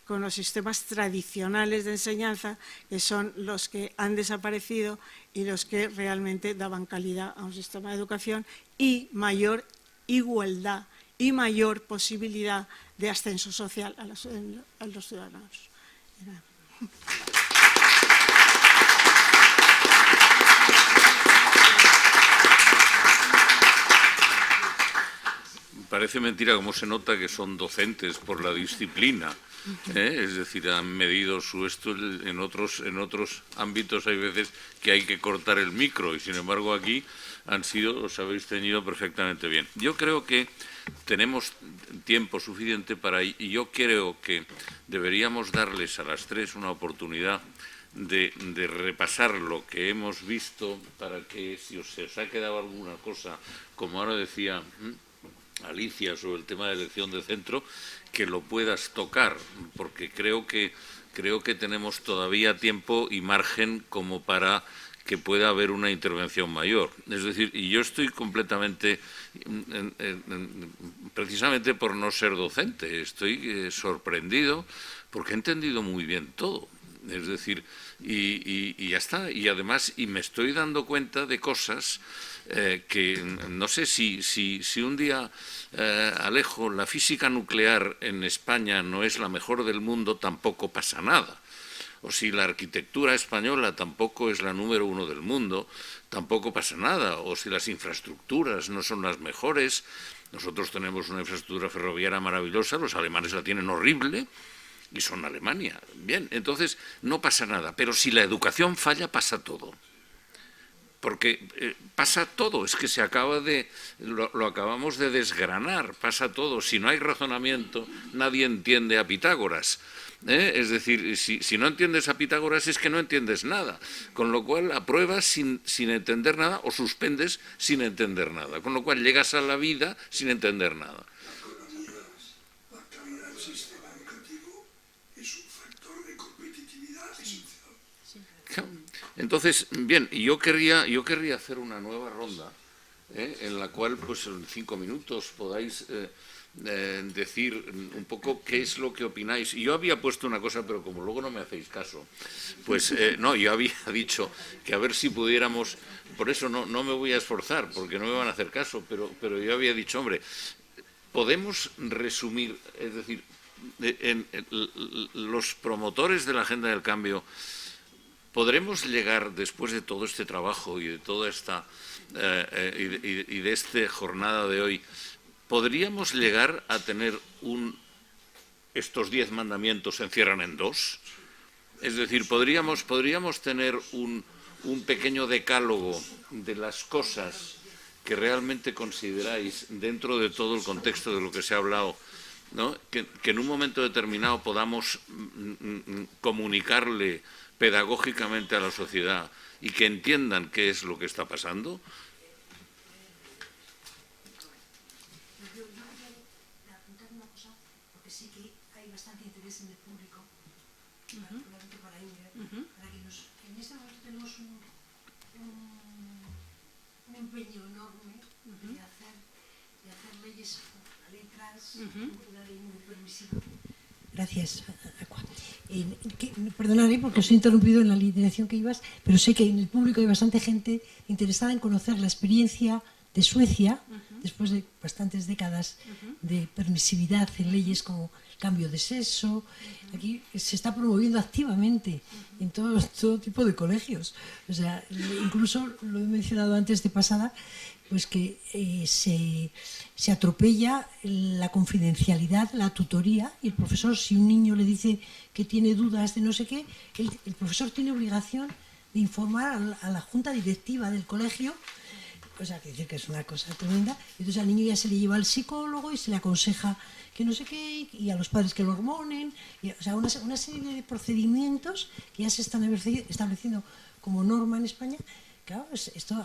con los sistemas tradicionales de enseñanza, que son los que han desaparecido y los que realmente daban calidad a un sistema de educación y mayor igualdad y mayor posibilidad de ascenso social a los ciudadanos. Parece mentira cómo se nota que son docentes por la disciplina, es decir, han medido su esto. En otros ámbitos hay veces que hay que cortar el micro y sin embargo aquí os habéis ceñido perfectamente bien. Yo creo que tenemos tiempo suficiente y yo creo que deberíamos darles a las tres una oportunidad de repasar lo que hemos visto para que si os ha quedado alguna cosa, como ahora decía Alicia sobre el tema de elección de centro, que lo puedas tocar, porque creo que tenemos todavía tiempo y margen como para que pueda haber una intervención mayor. Es decir, y yo estoy completamente, precisamente por no ser docente, estoy sorprendido porque he entendido muy bien todo. Es decir, y ya está. Y además, me estoy dando cuenta de cosas que no sé si un día, Alejo, la física nuclear en España no es la mejor del mundo, tampoco pasa nada. O si la arquitectura española tampoco es la número 1 del mundo, tampoco pasa nada. O si las infraestructuras no son las mejores, nosotros tenemos una infraestructura ferroviaria maravillosa, los alemanes la tienen horrible y son Alemania. Bien, entonces no pasa nada. Pero si la educación falla, pasa todo. Porque pasa todo, es que lo acabamos de desgranar, pasa todo. Si no hay razonamiento, nadie entiende a Pitágoras. Es decir, si no entiendes a Pitágoras es que no entiendes nada, con lo cual apruebas sin entender nada o suspendes sin entender nada, con lo cual llegas a la vida sin entender nada. La calidad del sistema educativo es un factor de competitividad esencial. Entonces, bien, yo querría hacer una nueva ronda en la cual, pues en 5 minutos podáis decir un poco qué es lo que opináis. Y yo había puesto una cosa, pero como luego no me hacéis caso, pues no, yo había dicho que a ver si pudiéramos, por eso no me voy a esforzar, porque no me van a hacer caso, pero yo había dicho, hombre, podemos resumir, es decir, los promotores de la Agenda del Cambio, ¿podremos llegar después de todo este trabajo y de toda esta y de esta jornada de hoy, podríamos llegar a tener estos 10 mandamientos se encierran en 2? Es decir, podríamos tener un pequeño decálogo de las cosas que realmente consideráis dentro de todo el contexto de lo que se ha hablado, ¿no? Que en un momento determinado podamos comunicarle pedagógicamente a la sociedad y que entiendan qué es lo que está pasando. Yo quería apuntar una cosa, porque sí que hay bastante interés en el público, particularmente para Ingrid, para que en este momento tenemos un empeño enorme de hacer leyes a letras, una ley muy permisiva. Gracias, Aqua. Perdonad, porque os he interrumpido en la dirección que ibas, pero sé que en el público hay bastante gente interesada en conocer la experiencia de Suecia, después de bastantes décadas de permisividad en leyes como el cambio de sexo. Aquí se está promoviendo activamente en todo tipo de colegios. O sea, incluso lo he mencionado antes de pasada, pues que se atropella la confidencialidad, la tutoría, y el profesor, si un niño le dice que tiene dudas de no sé qué, el profesor tiene obligación de informar a la junta directiva del colegio, o sea, que dice que es una cosa tremenda. Entonces al niño ya se le lleva al psicólogo y se le aconseja que no sé qué, y a los padres que lo hormonen, o sea, una serie de procedimientos que ya se están estableciendo como norma en España. Claro, esto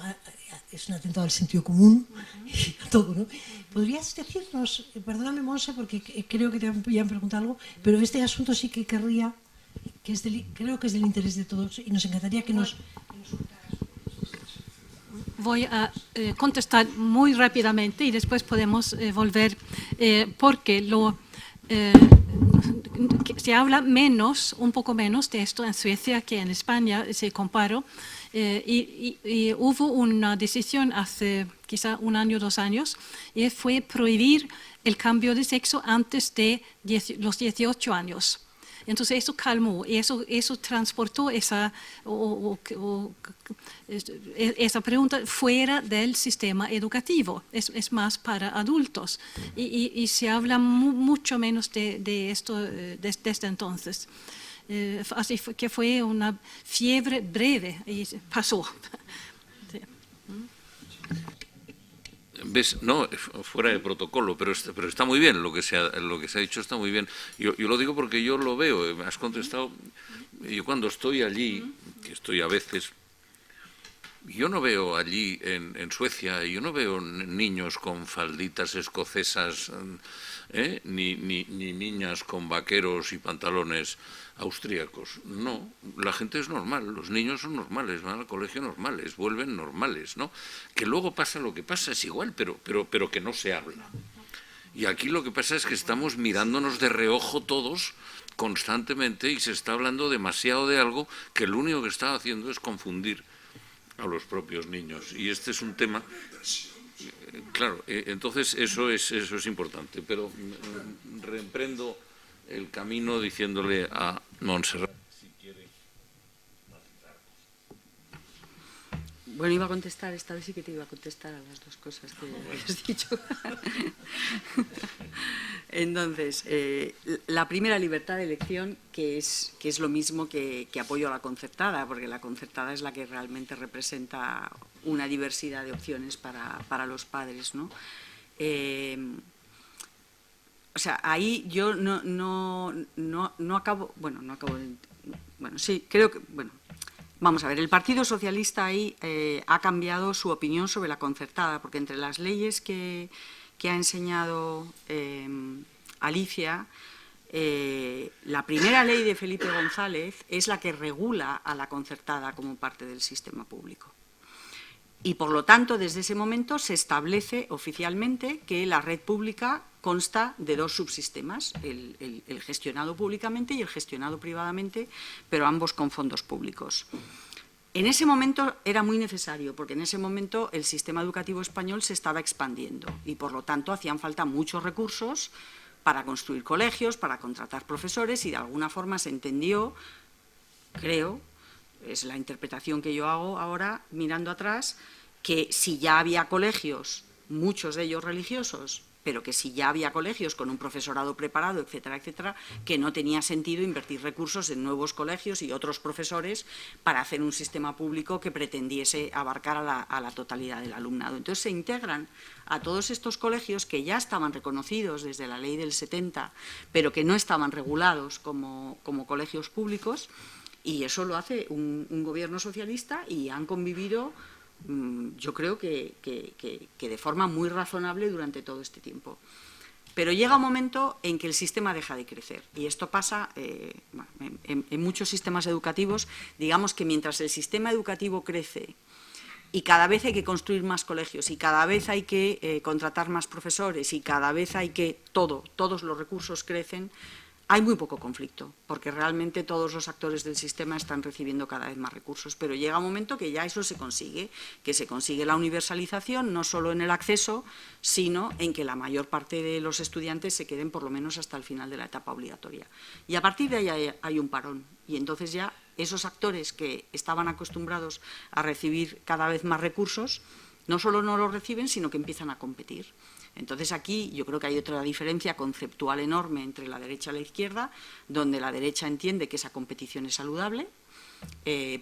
es un atentado al sentido común y a todo, ¿no? ¿Podrías decirnos, perdóname, Monse, porque creo que te habían preguntado algo, pero este asunto sí que querría, creo que es del interés de todos y nos encantaría que nos Voy a contestar muy rápidamente y después podemos volver, porque se habla menos, un poco menos de esto en Suecia que en España, se comparó, y hubo una decisión hace quizá 1 año, 2 años, y fue prohibir el cambio de sexo antes de los 18 años. Entonces eso calmó, y eso transportó esa pregunta fuera del sistema educativo, es más para adultos, y se habla mucho menos de esto desde entonces. Así que fue una fiebre breve y pasó. Sí. ¿Ves? No, fuera de protocolo, pero está muy bien, lo que se ha dicho está muy bien. Yo lo digo porque yo lo veo, me has contestado, yo cuando estoy allí, que estoy a veces, yo no veo allí en Suecia, yo no veo niños con falditas escocesas, ni niñas con vaqueros y pantalones austríacos. No, la gente es normal, los niños son normales, van al colegio normales, vuelven normales, ¿no? Que luego pasa lo que pasa, es igual, pero que no se habla. Y aquí lo que pasa es que estamos mirándonos de reojo todos constantemente y se está hablando demasiado de algo que lo único que está haciendo es confundir a los propios niños. Y este es un tema... Claro, entonces eso es importante, pero reemprendo el camino diciéndole a Montserrat si quiere. Bueno, iba a contestar, esta vez sí que te iba a contestar a las dos cosas que has dicho. Entonces, la primera, libertad de elección, que es lo mismo que apoyo a la concertada, porque la concertada es la que realmente representa una diversidad de opciones para los padres, ¿no? O sea, ahí yo no acabo, bueno, sí, creo que, bueno, vamos a ver, el Partido Socialista ahí ha cambiado su opinión sobre la concertada, porque entre las leyes que ha enseñado Alicia, la primera ley de Felipe González es la que regula a la concertada como parte del sistema público. Y, por lo tanto, desde ese momento se establece oficialmente que la red pública consta de 2 subsistemas, el gestionado públicamente y el gestionado privadamente, pero ambos con fondos públicos. En ese momento era muy necesario, porque en ese momento el sistema educativo español se estaba expandiendo y, por lo tanto, hacían falta muchos recursos para construir colegios, para contratar profesores, y de alguna forma se entendió, creo, es la interpretación que yo hago ahora mirando atrás, que si ya había colegios, muchos de ellos religiosos, pero que si ya había colegios con un profesorado preparado, etcétera, etcétera, que no tenía sentido invertir recursos en nuevos colegios y otros profesores para hacer un sistema público que pretendiese abarcar a la totalidad del alumnado. Entonces se integran a todos estos colegios que ya estaban reconocidos desde la ley del 70, pero que no estaban regulados como colegios públicos, y eso lo hace un gobierno socialista, y han convivido, yo creo que de forma muy razonable durante todo este tiempo. Pero llega un momento en que el sistema deja de crecer, y esto pasa en muchos sistemas educativos. Digamos que mientras el sistema educativo crece y cada vez hay que construir más colegios y cada vez hay que contratar más profesores y cada vez hay que todos los recursos crecen, hay muy poco conflicto, porque realmente todos los actores del sistema están recibiendo cada vez más recursos, pero llega un momento que ya eso se consigue, que se consigue la universalización, no solo en el acceso, sino en que la mayor parte de los estudiantes se queden por lo menos hasta el final de la etapa obligatoria. Y a partir de ahí hay un parón, y entonces ya esos actores que estaban acostumbrados a recibir cada vez más recursos no solo no lo reciben, sino que empiezan a competir. Entonces aquí yo creo que hay otra diferencia conceptual enorme entre la derecha y la izquierda, donde la derecha entiende que esa competición es saludable,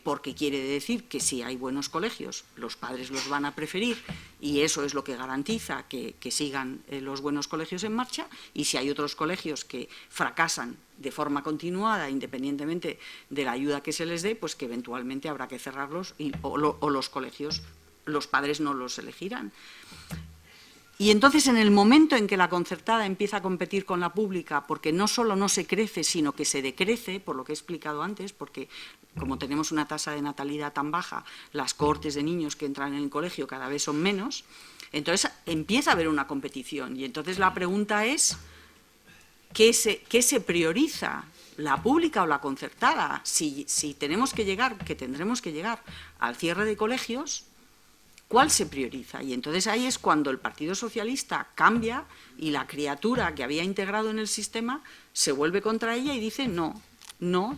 porque quiere decir que si hay buenos colegios, los padres los van a preferir y eso es lo que garantiza que sigan los buenos colegios en marcha, y si hay otros colegios que fracasan de forma continuada, independientemente de la ayuda que se les dé, pues que eventualmente habrá que cerrarlos o los colegios, los padres no los elegirán. Y entonces, en el momento en que la concertada empieza a competir con la pública, porque no solo no se crece, sino que se decrece, por lo que he explicado antes, porque como tenemos una tasa de natalidad tan baja, las cohortes de niños que entran en el colegio cada vez son menos, entonces empieza a haber una competición. Y entonces la pregunta es, ¿qué se prioriza? ¿La pública o la concertada? Si tenemos que llegar, que tendremos que llegar al cierre de colegios, ¿cuál se prioriza? Y entonces ahí es cuando el Partido Socialista cambia y la criatura que había integrado en el sistema se vuelve contra ella y dice no,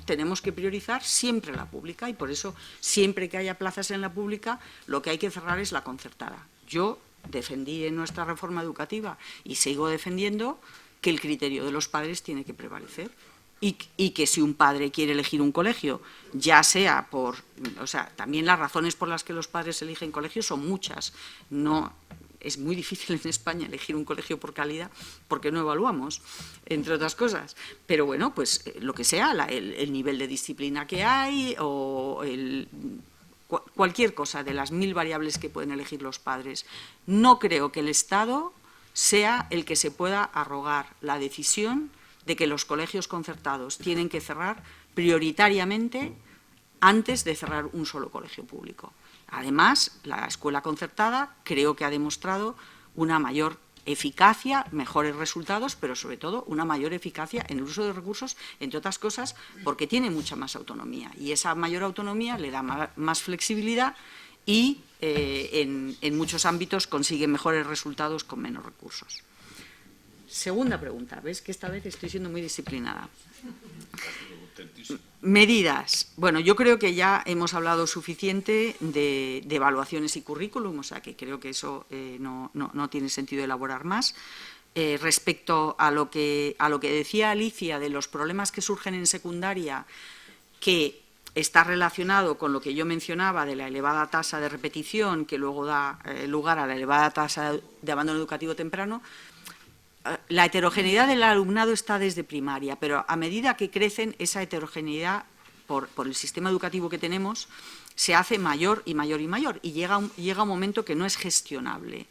tenemos que priorizar siempre la pública, y por eso siempre que haya plazas en la pública lo que hay que cerrar es la concertada. Yo defendí en nuestra reforma educativa y sigo defendiendo que el criterio de los padres tiene que prevalecer. Y que si un padre quiere elegir un colegio, ya sea por... O sea, también las razones por las que los padres eligen colegios son muchas. No, es muy difícil en España elegir un colegio por calidad porque no evaluamos, entre otras cosas. Pero bueno, pues lo que sea, el nivel de disciplina que hay o cualquier cosa de las 1000 variables que pueden elegir los padres. No creo que el Estado sea el que se pueda arrogar la decisión de que los colegios concertados tienen que cerrar prioritariamente antes de cerrar un solo colegio público. Además, la escuela concertada creo que ha demostrado una mayor eficacia, mejores resultados, pero sobre todo una mayor eficacia en el uso de recursos, entre otras cosas, porque tiene mucha más autonomía. Y esa mayor autonomía le da más flexibilidad y en muchos ámbitos consigue mejores resultados con menos recursos. Segunda pregunta, ves que esta vez estoy siendo muy disciplinada. Medidas. Bueno, yo creo que ya hemos hablado suficiente de evaluaciones y currículum, o sea que creo que eso no tiene sentido elaborar más. Respecto a lo que decía Alicia de los problemas que surgen en secundaria, que está relacionado con lo que yo mencionaba de la elevada tasa de repetición que luego da lugar a la elevada tasa de abandono educativo temprano. La heterogeneidad del alumnado está desde primaria, pero a medida que crecen, esa heterogeneidad, por el sistema educativo que tenemos, se hace mayor y mayor y mayor, y llega un momento que no es gestionable.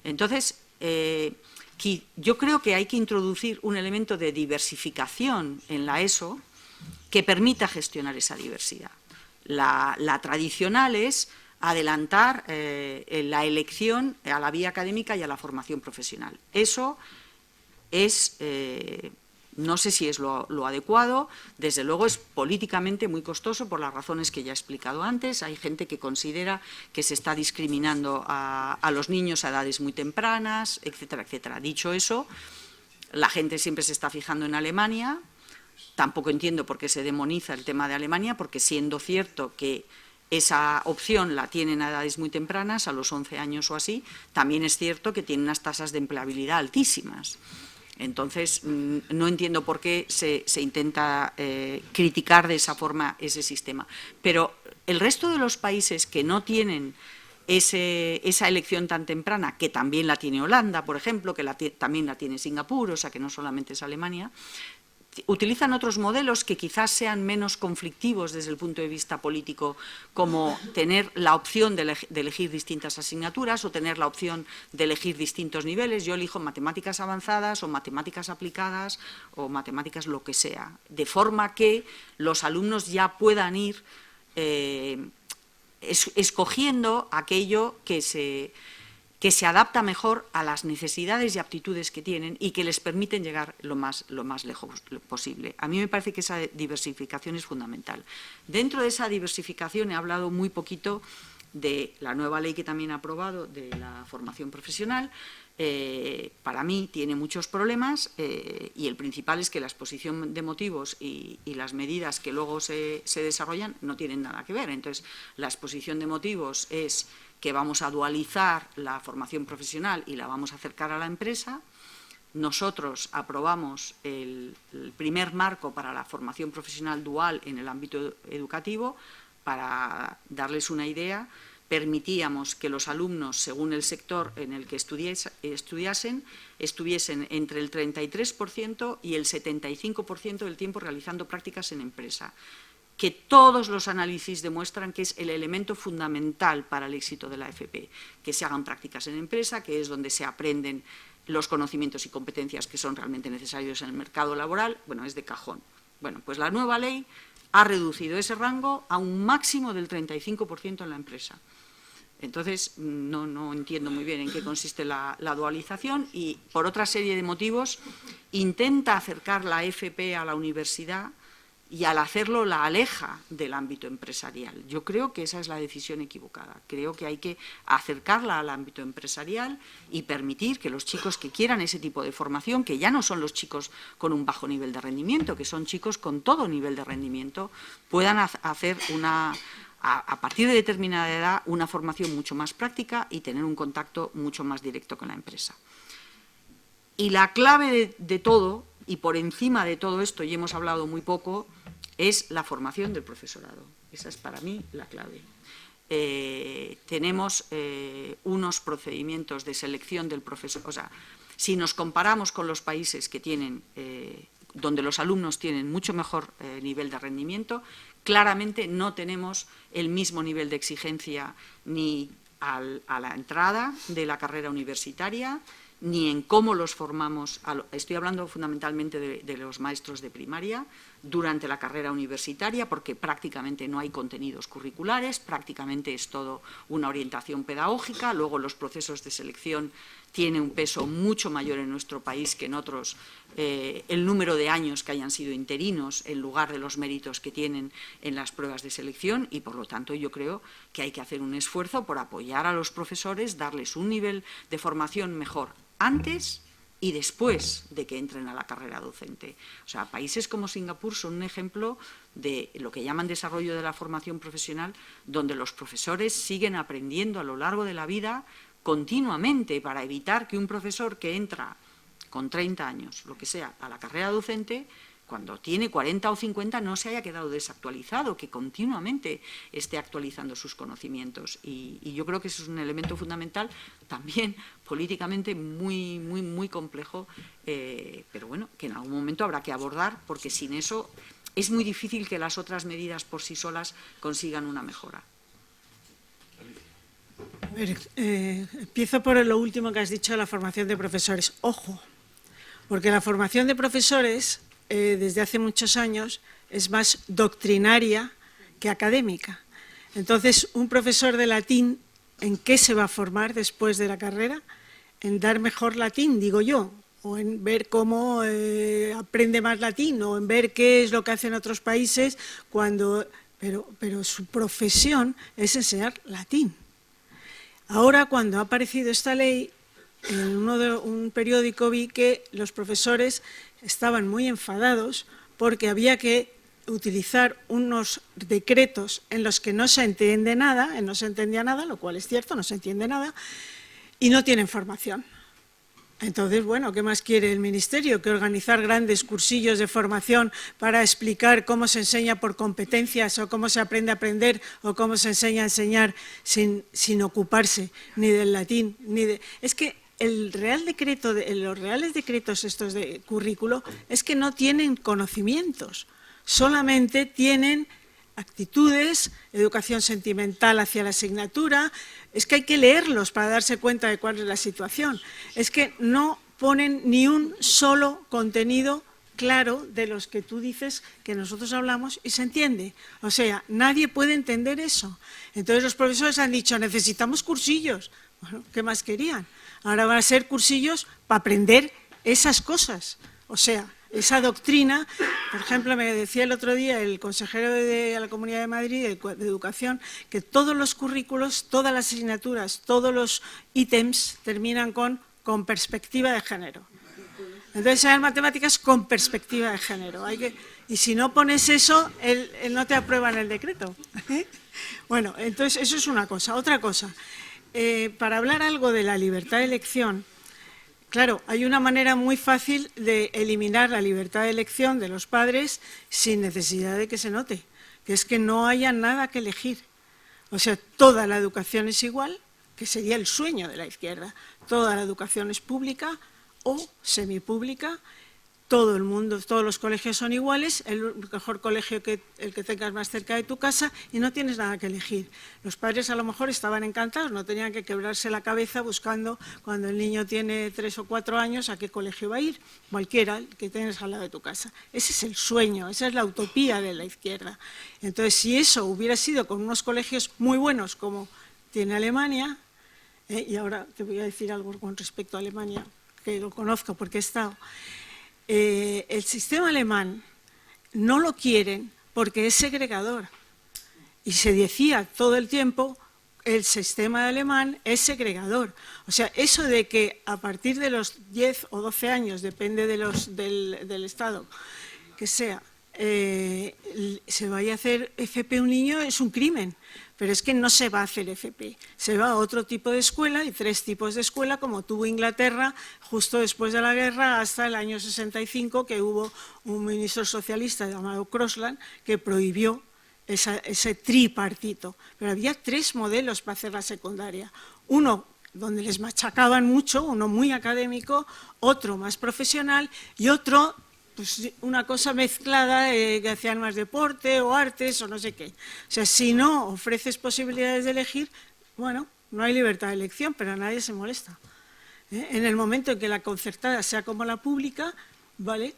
Entonces, yo creo que hay que introducir un elemento de diversificación en la ESO que permita gestionar esa diversidad. La tradicional es adelantar la elección a la vía académica y a la formación profesional. Eso es, no sé si es lo adecuado, desde luego es políticamente muy costoso por las razones que ya he explicado antes. Hay gente que considera que se está discriminando a los niños a edades muy tempranas, etcétera, etcétera. Dicho eso, la gente siempre se está fijando en Alemania. Tampoco entiendo por qué se demoniza el tema de Alemania, porque siendo cierto que esa opción la tienen a edades muy tempranas, a los 11 años o así, también es cierto que tiene unas tasas de empleabilidad altísimas. Entonces, no entiendo por qué se intenta criticar de esa forma ese sistema. Pero el resto de los países que no tienen esa elección tan temprana, que también la tiene Holanda, por ejemplo, que también la tiene Singapur, o sea que no solamente es Alemania, utilizan otros modelos que quizás sean menos conflictivos desde el punto de vista político, como tener la opción de elegir distintas asignaturas o tener la opción de elegir distintos niveles. Yo elijo matemáticas avanzadas o matemáticas aplicadas o matemáticas lo que sea, de forma que los alumnos ya puedan ir escogiendo aquello que se adapta mejor a las necesidades y aptitudes que tienen y que les permiten llegar lo más lejos posible. A mí me parece que esa diversificación es fundamental. Dentro de esa diversificación he hablado muy poquito de la nueva ley que también ha aprobado de la formación profesional. para mí tiene muchos problemas y el principal es que la exposición de motivos y las medidas que luego se desarrollan no tienen nada que ver. Entonces, la exposición de motivos es que vamos a dualizar la formación profesional y la vamos a acercar a la empresa. Nosotros aprobamos el primer marco para la formación profesional dual en el ámbito educativo. Para darles una idea, permitíamos que los alumnos, según el sector en el que estudiasen, estuviesen entre el 33% y el 75% del tiempo realizando prácticas en empresa, que todos los análisis demuestran que es el elemento fundamental para el éxito de la FP, que se hagan prácticas en empresa, que es donde se aprenden los conocimientos y competencias que son realmente necesarios en el mercado laboral. Bueno, es de cajón. Bueno, pues la nueva ley ha reducido ese rango a un máximo del 35% en la empresa. Entonces, no entiendo muy bien en qué consiste la dualización y, por otra serie de motivos, intenta acercar la FP a la universidad y, al hacerlo, la aleja del ámbito empresarial. Yo creo que esa es la decisión equivocada. Creo que hay que acercarla al ámbito empresarial y permitir que los chicos que quieran ese tipo de formación, que ya no son los chicos con un bajo nivel de rendimiento, que son chicos con todo nivel de rendimiento, puedan hacer a partir de determinada edad, una formación mucho más práctica y tener un contacto mucho más directo con la empresa. Y la clave de todo, y por encima de todo esto, y hemos hablado muy poco, es la formación del profesorado. Esa es para mí la clave. Tenemos unos procedimientos de selección del profesor. O sea, si nos comparamos con los países que tienen, donde los alumnos tienen mucho mejor nivel de rendimiento, claramente no tenemos el mismo nivel de exigencia ni a la entrada de la carrera universitaria, ni en cómo los formamos, estoy hablando fundamentalmente de los maestros de primaria, durante la carrera universitaria, porque prácticamente no hay contenidos curriculares, prácticamente es todo una orientación pedagógica. Luego los procesos de selección tienen un peso mucho mayor en nuestro país que en otros, el número de años que hayan sido interinos en lugar de los méritos que tienen en las pruebas de selección y, por lo tanto, yo creo que hay que hacer un esfuerzo por apoyar a los profesores, darles un nivel de formación mejor antes y después de que entren a la carrera docente. O sea, países como Singapur son un ejemplo de lo que llaman desarrollo de la formación profesional, donde los profesores siguen aprendiendo a lo largo de la vida continuamente para evitar que un profesor que entra con 30 años, lo que sea, a la carrera docente, cuando tiene 40 o 50 no se haya quedado desactualizado, que continuamente esté actualizando sus conocimientos. Y yo creo que eso es un elemento fundamental, también políticamente muy complejo, pero bueno, que en algún momento habrá que abordar, porque sin eso es muy difícil que las otras medidas por sí solas consigan una mejora. A ver, empiezo por lo último que has dicho de la formación de profesores. Ojo, porque la formación de profesores desde hace muchos años es más doctrinaria que académica. Entonces, un profesor de latín, ¿en qué se va a formar después de la carrera? En dar mejor latín, digo yo, o en ver cómo aprende más latín, o en ver qué es lo que hacen otros países, pero su profesión es enseñar latín. Ahora, cuando ha aparecido esta ley, en un periódico vi que los profesores estaban muy enfadados porque había que utilizar unos decretos en los que no se entiende nada, no se entendía nada, lo cual es cierto, no se entiende nada, y no tienen formación. Entonces, bueno, ¿qué más quiere el Ministerio? Que organizar grandes cursillos de formación para explicar cómo se enseña por competencias o cómo se aprende a aprender o cómo se enseña a enseñar sin ocuparse ni del latín, ni de... Es que los reales decretos estos de currículo es que no tienen conocimientos, solamente tienen actitudes, educación sentimental hacia la asignatura. Es que hay que leerlos para darse cuenta de cuál es la situación. Es que no ponen ni un solo contenido claro de los que tú dices que nosotros hablamos y se entiende. O sea, nadie puede entender eso. Entonces los profesores han dicho, necesitamos cursillos. Bueno, ¿qué más querían? Ahora van a ser cursillos para aprender esas cosas. O sea, esa doctrina, por ejemplo, me decía el otro día el consejero de la Comunidad de Madrid de Educación que todos los currículos, todas las asignaturas, todos los ítems terminan con con perspectiva de género. Entonces, enseñar matemáticas con perspectiva de género. Y si no pones eso, él no te aprueba en el decreto. Bueno, entonces eso es una cosa. Otra cosa, para hablar algo de la libertad de elección, claro, hay una manera muy fácil de eliminar la libertad de elección de los padres sin necesidad de que se note, que es que no haya nada que elegir. O sea, toda la educación es igual, que sería el sueño de la izquierda. Toda la educación es pública o semipública, todo el mundo, todos los colegios son iguales, el mejor colegio el que tengas más cerca de tu casa y no tienes nada que elegir. Los padres a lo mejor estaban encantados, no tenían que quebrarse la cabeza buscando cuando el niño tiene 3 o 4 años a qué colegio va a ir, cualquiera el que tienes al lado de tu casa. Ese es el sueño, esa es la utopía de la izquierda. Entonces, si eso hubiera sido con unos colegios muy buenos como tiene Alemania, y ahora te voy a decir algo con respecto a Alemania, que lo conozco porque he estado, el sistema alemán no lo quieren porque es segregador. Y se decía todo el tiempo, el sistema alemán es segregador. O sea, eso de que a partir de los 10 o 12 años, depende del Estado, que sea, se vaya a hacer FP un niño es un crimen. Pero es que no se va a hacer FP, se va a otro tipo de escuela, y 3 tipos de escuela, como tuvo Inglaterra justo después de la guerra hasta el año 65, que hubo un ministro socialista llamado Crosland que prohibió ese tripartito. Pero había 3 modelos para hacer la secundaria. Uno donde les machacaban mucho, uno muy académico, otro más profesional y otro pues una cosa mezclada que hacían más deporte o artes o no sé qué. O sea, si no ofreces posibilidades de elegir, bueno, no hay libertad de elección, pero a nadie se molesta. En el momento en que la concertada sea como la pública, ¿vale?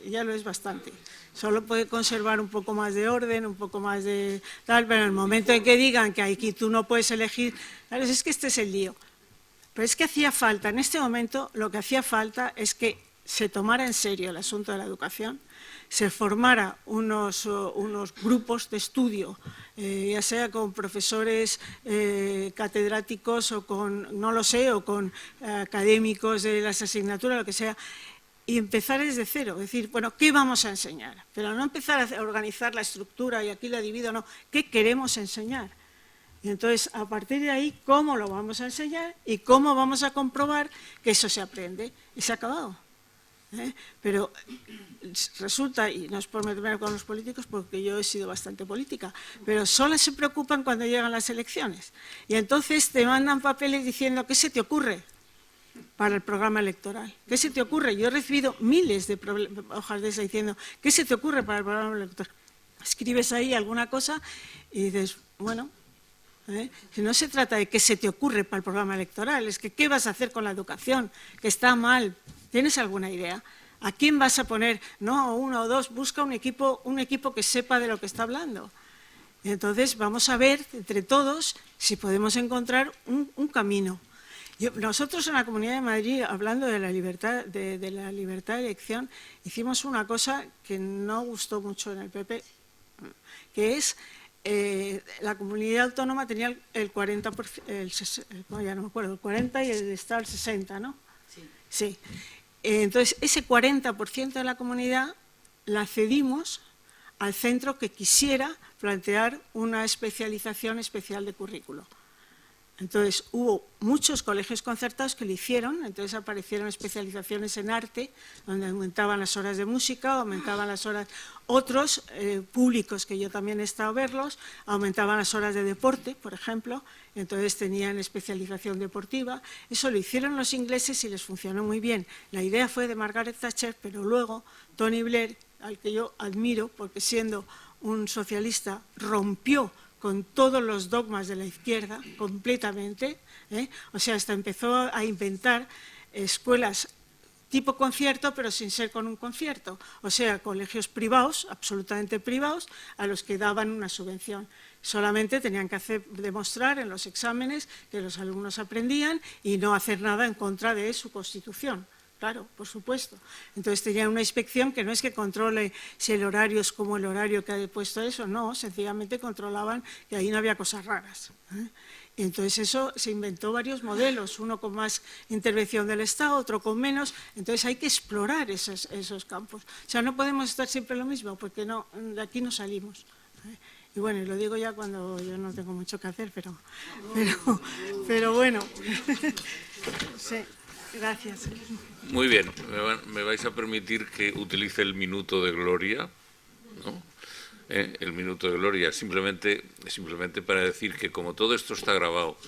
Ya lo es bastante. Solo puede conservar un poco más de orden, un poco más de tal, pero en el momento en que digan que aquí tú no puedes elegir, claro, es que este es el lío. Pero es que hacía falta, en este momento lo que hacía falta es que se tomara en serio el asunto de la educación, se formara unos grupos de estudio, ya sea con profesores catedráticos o con, no lo sé, o con académicos de las asignaturas, lo que sea, y empezar desde cero, es decir, bueno, ¿qué vamos a enseñar? Pero no empezar a organizar la estructura y aquí la divido, no, ¿qué queremos enseñar? Y entonces, a partir de ahí, ¿cómo lo vamos a enseñar y cómo vamos a comprobar que eso se aprende? Y se ha acabado. Pero resulta, y no es por meterme con los políticos porque yo he sido bastante política, pero solo se preocupan cuando llegan las elecciones y entonces te mandan papeles diciendo ¿qué se te ocurre para el programa electoral? ¿Qué se te ocurre? Yo he recibido miles de hojas de esas diciendo ¿qué se te ocurre para el programa electoral? Escribes ahí alguna cosa y dices, bueno, si no se trata de qué se te ocurre para el programa electoral, es que qué vas a hacer con la educación, que está mal. ¿Tienes alguna idea? ¿A quién vas a poner? No, 1 o 2, busca un equipo que sepa de lo que está hablando. Y entonces vamos a ver entre todos si podemos encontrar un camino. Nosotros en la Comunidad de Madrid, hablando de la libertad de elección, hicimos una cosa que no gustó mucho en el PP, que es la comunidad autónoma tenía el 40%, ya no me acuerdo, el 40 y el Estado el 60, ¿no? Sí. Entonces, ese 40% de la comunidad la cedimos al centro que quisiera plantear una especialización especial de currículo. Entonces, hubo muchos colegios concertados que lo hicieron, entonces aparecieron especializaciones en arte, donde aumentaban las horas de música, aumentaban las horas, otros públicos que yo también he estado a verlos, aumentaban las horas de deporte, por ejemplo, entonces tenían especialización deportiva. Eso lo hicieron los ingleses y les funcionó muy bien. La idea fue de Margaret Thatcher, pero luego Tony Blair, al que yo admiro, porque siendo un socialista rompió con todos los dogmas de la izquierda, completamente, o sea, hasta empezó a inventar escuelas tipo concierto, pero sin ser con un concierto, o sea, colegios privados, absolutamente privados, a los que daban una subvención. Solamente tenían que demostrar en los exámenes que los alumnos aprendían y no hacer nada en contra de su constitución. Claro, por supuesto. Entonces tenían una inspección que no es que controle si el horario es como el horario que ha puesto eso, no, sencillamente controlaban que ahí no había cosas raras. Entonces eso se inventó varios modelos, uno con más intervención del Estado, otro con menos. Entonces hay que explorar esos campos. O sea, no podemos estar siempre lo mismo, porque no, de aquí no salimos. Y bueno, y lo digo ya cuando yo no tengo mucho que hacer, pero bueno. Sí, gracias. Muy bien, me vais a permitir que utilice el minuto de gloria, ¿no? El minuto de gloria, simplemente para decir que como todo esto está grabado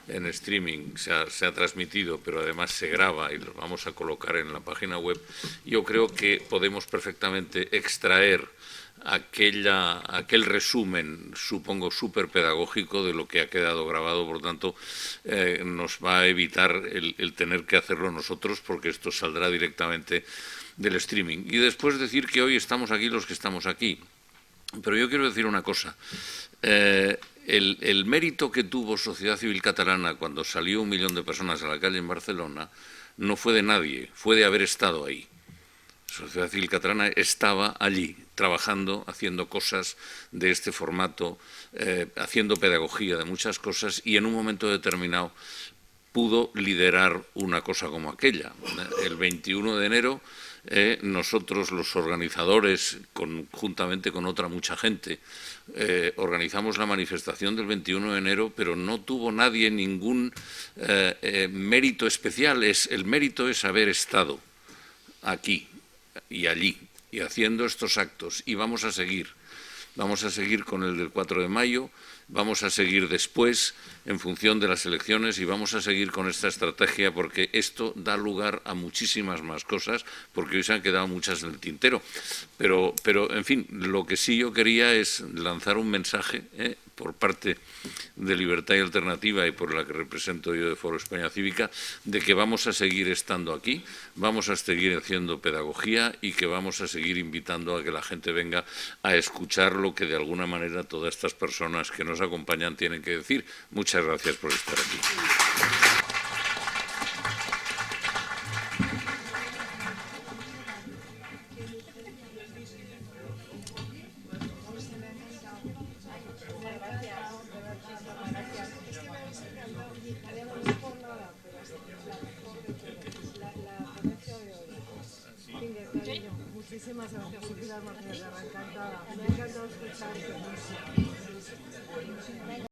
en streaming, se ha transmitido, pero además se graba y lo vamos a colocar en la página web, yo creo que podemos perfectamente extraer aquel resumen, supongo, súper pedagógico de lo que ha quedado grabado, por lo tanto, nos va a evitar el tener que hacerlo nosotros, porque esto saldrá directamente del streaming. Y después decir que hoy estamos aquí los que estamos aquí. Pero yo quiero decir una cosa. El mérito que tuvo Sociedad Civil Catalana cuando salió 1 millón de personas a la calle en Barcelona no fue de nadie, fue de haber estado ahí. Sociedad Civil Catalana estaba allí, trabajando, haciendo cosas de este formato, haciendo pedagogía de muchas cosas, y en un momento determinado pudo liderar una cosa como aquella. El 21 de enero, nosotros, los organizadores, juntamente con otra mucha gente, organizamos la manifestación del 21 de enero, pero no tuvo nadie ningún mérito especial. El mérito es haber estado aquí y allí, y haciendo estos actos, y vamos a seguir con el del 4 de mayo, vamos a seguir después en función de las elecciones y vamos a seguir con esta estrategia, porque esto da lugar a muchísimas más cosas, porque hoy se han quedado muchas en el tintero. Pero en fin, lo que sí yo quería es lanzar un mensaje por parte de Libertad y Alternativa y por la que represento yo de Foro España Cívica, de que vamos a seguir estando aquí, vamos a seguir haciendo pedagogía y que vamos a seguir invitando a que la gente venga a escuchar lo que de alguna manera todas estas personas que nos acompañan tienen que decir. Muchas gracias por estar aquí. Muchísimas gracias, Pilar Martínez, encantada. Me ha encantado escucharte.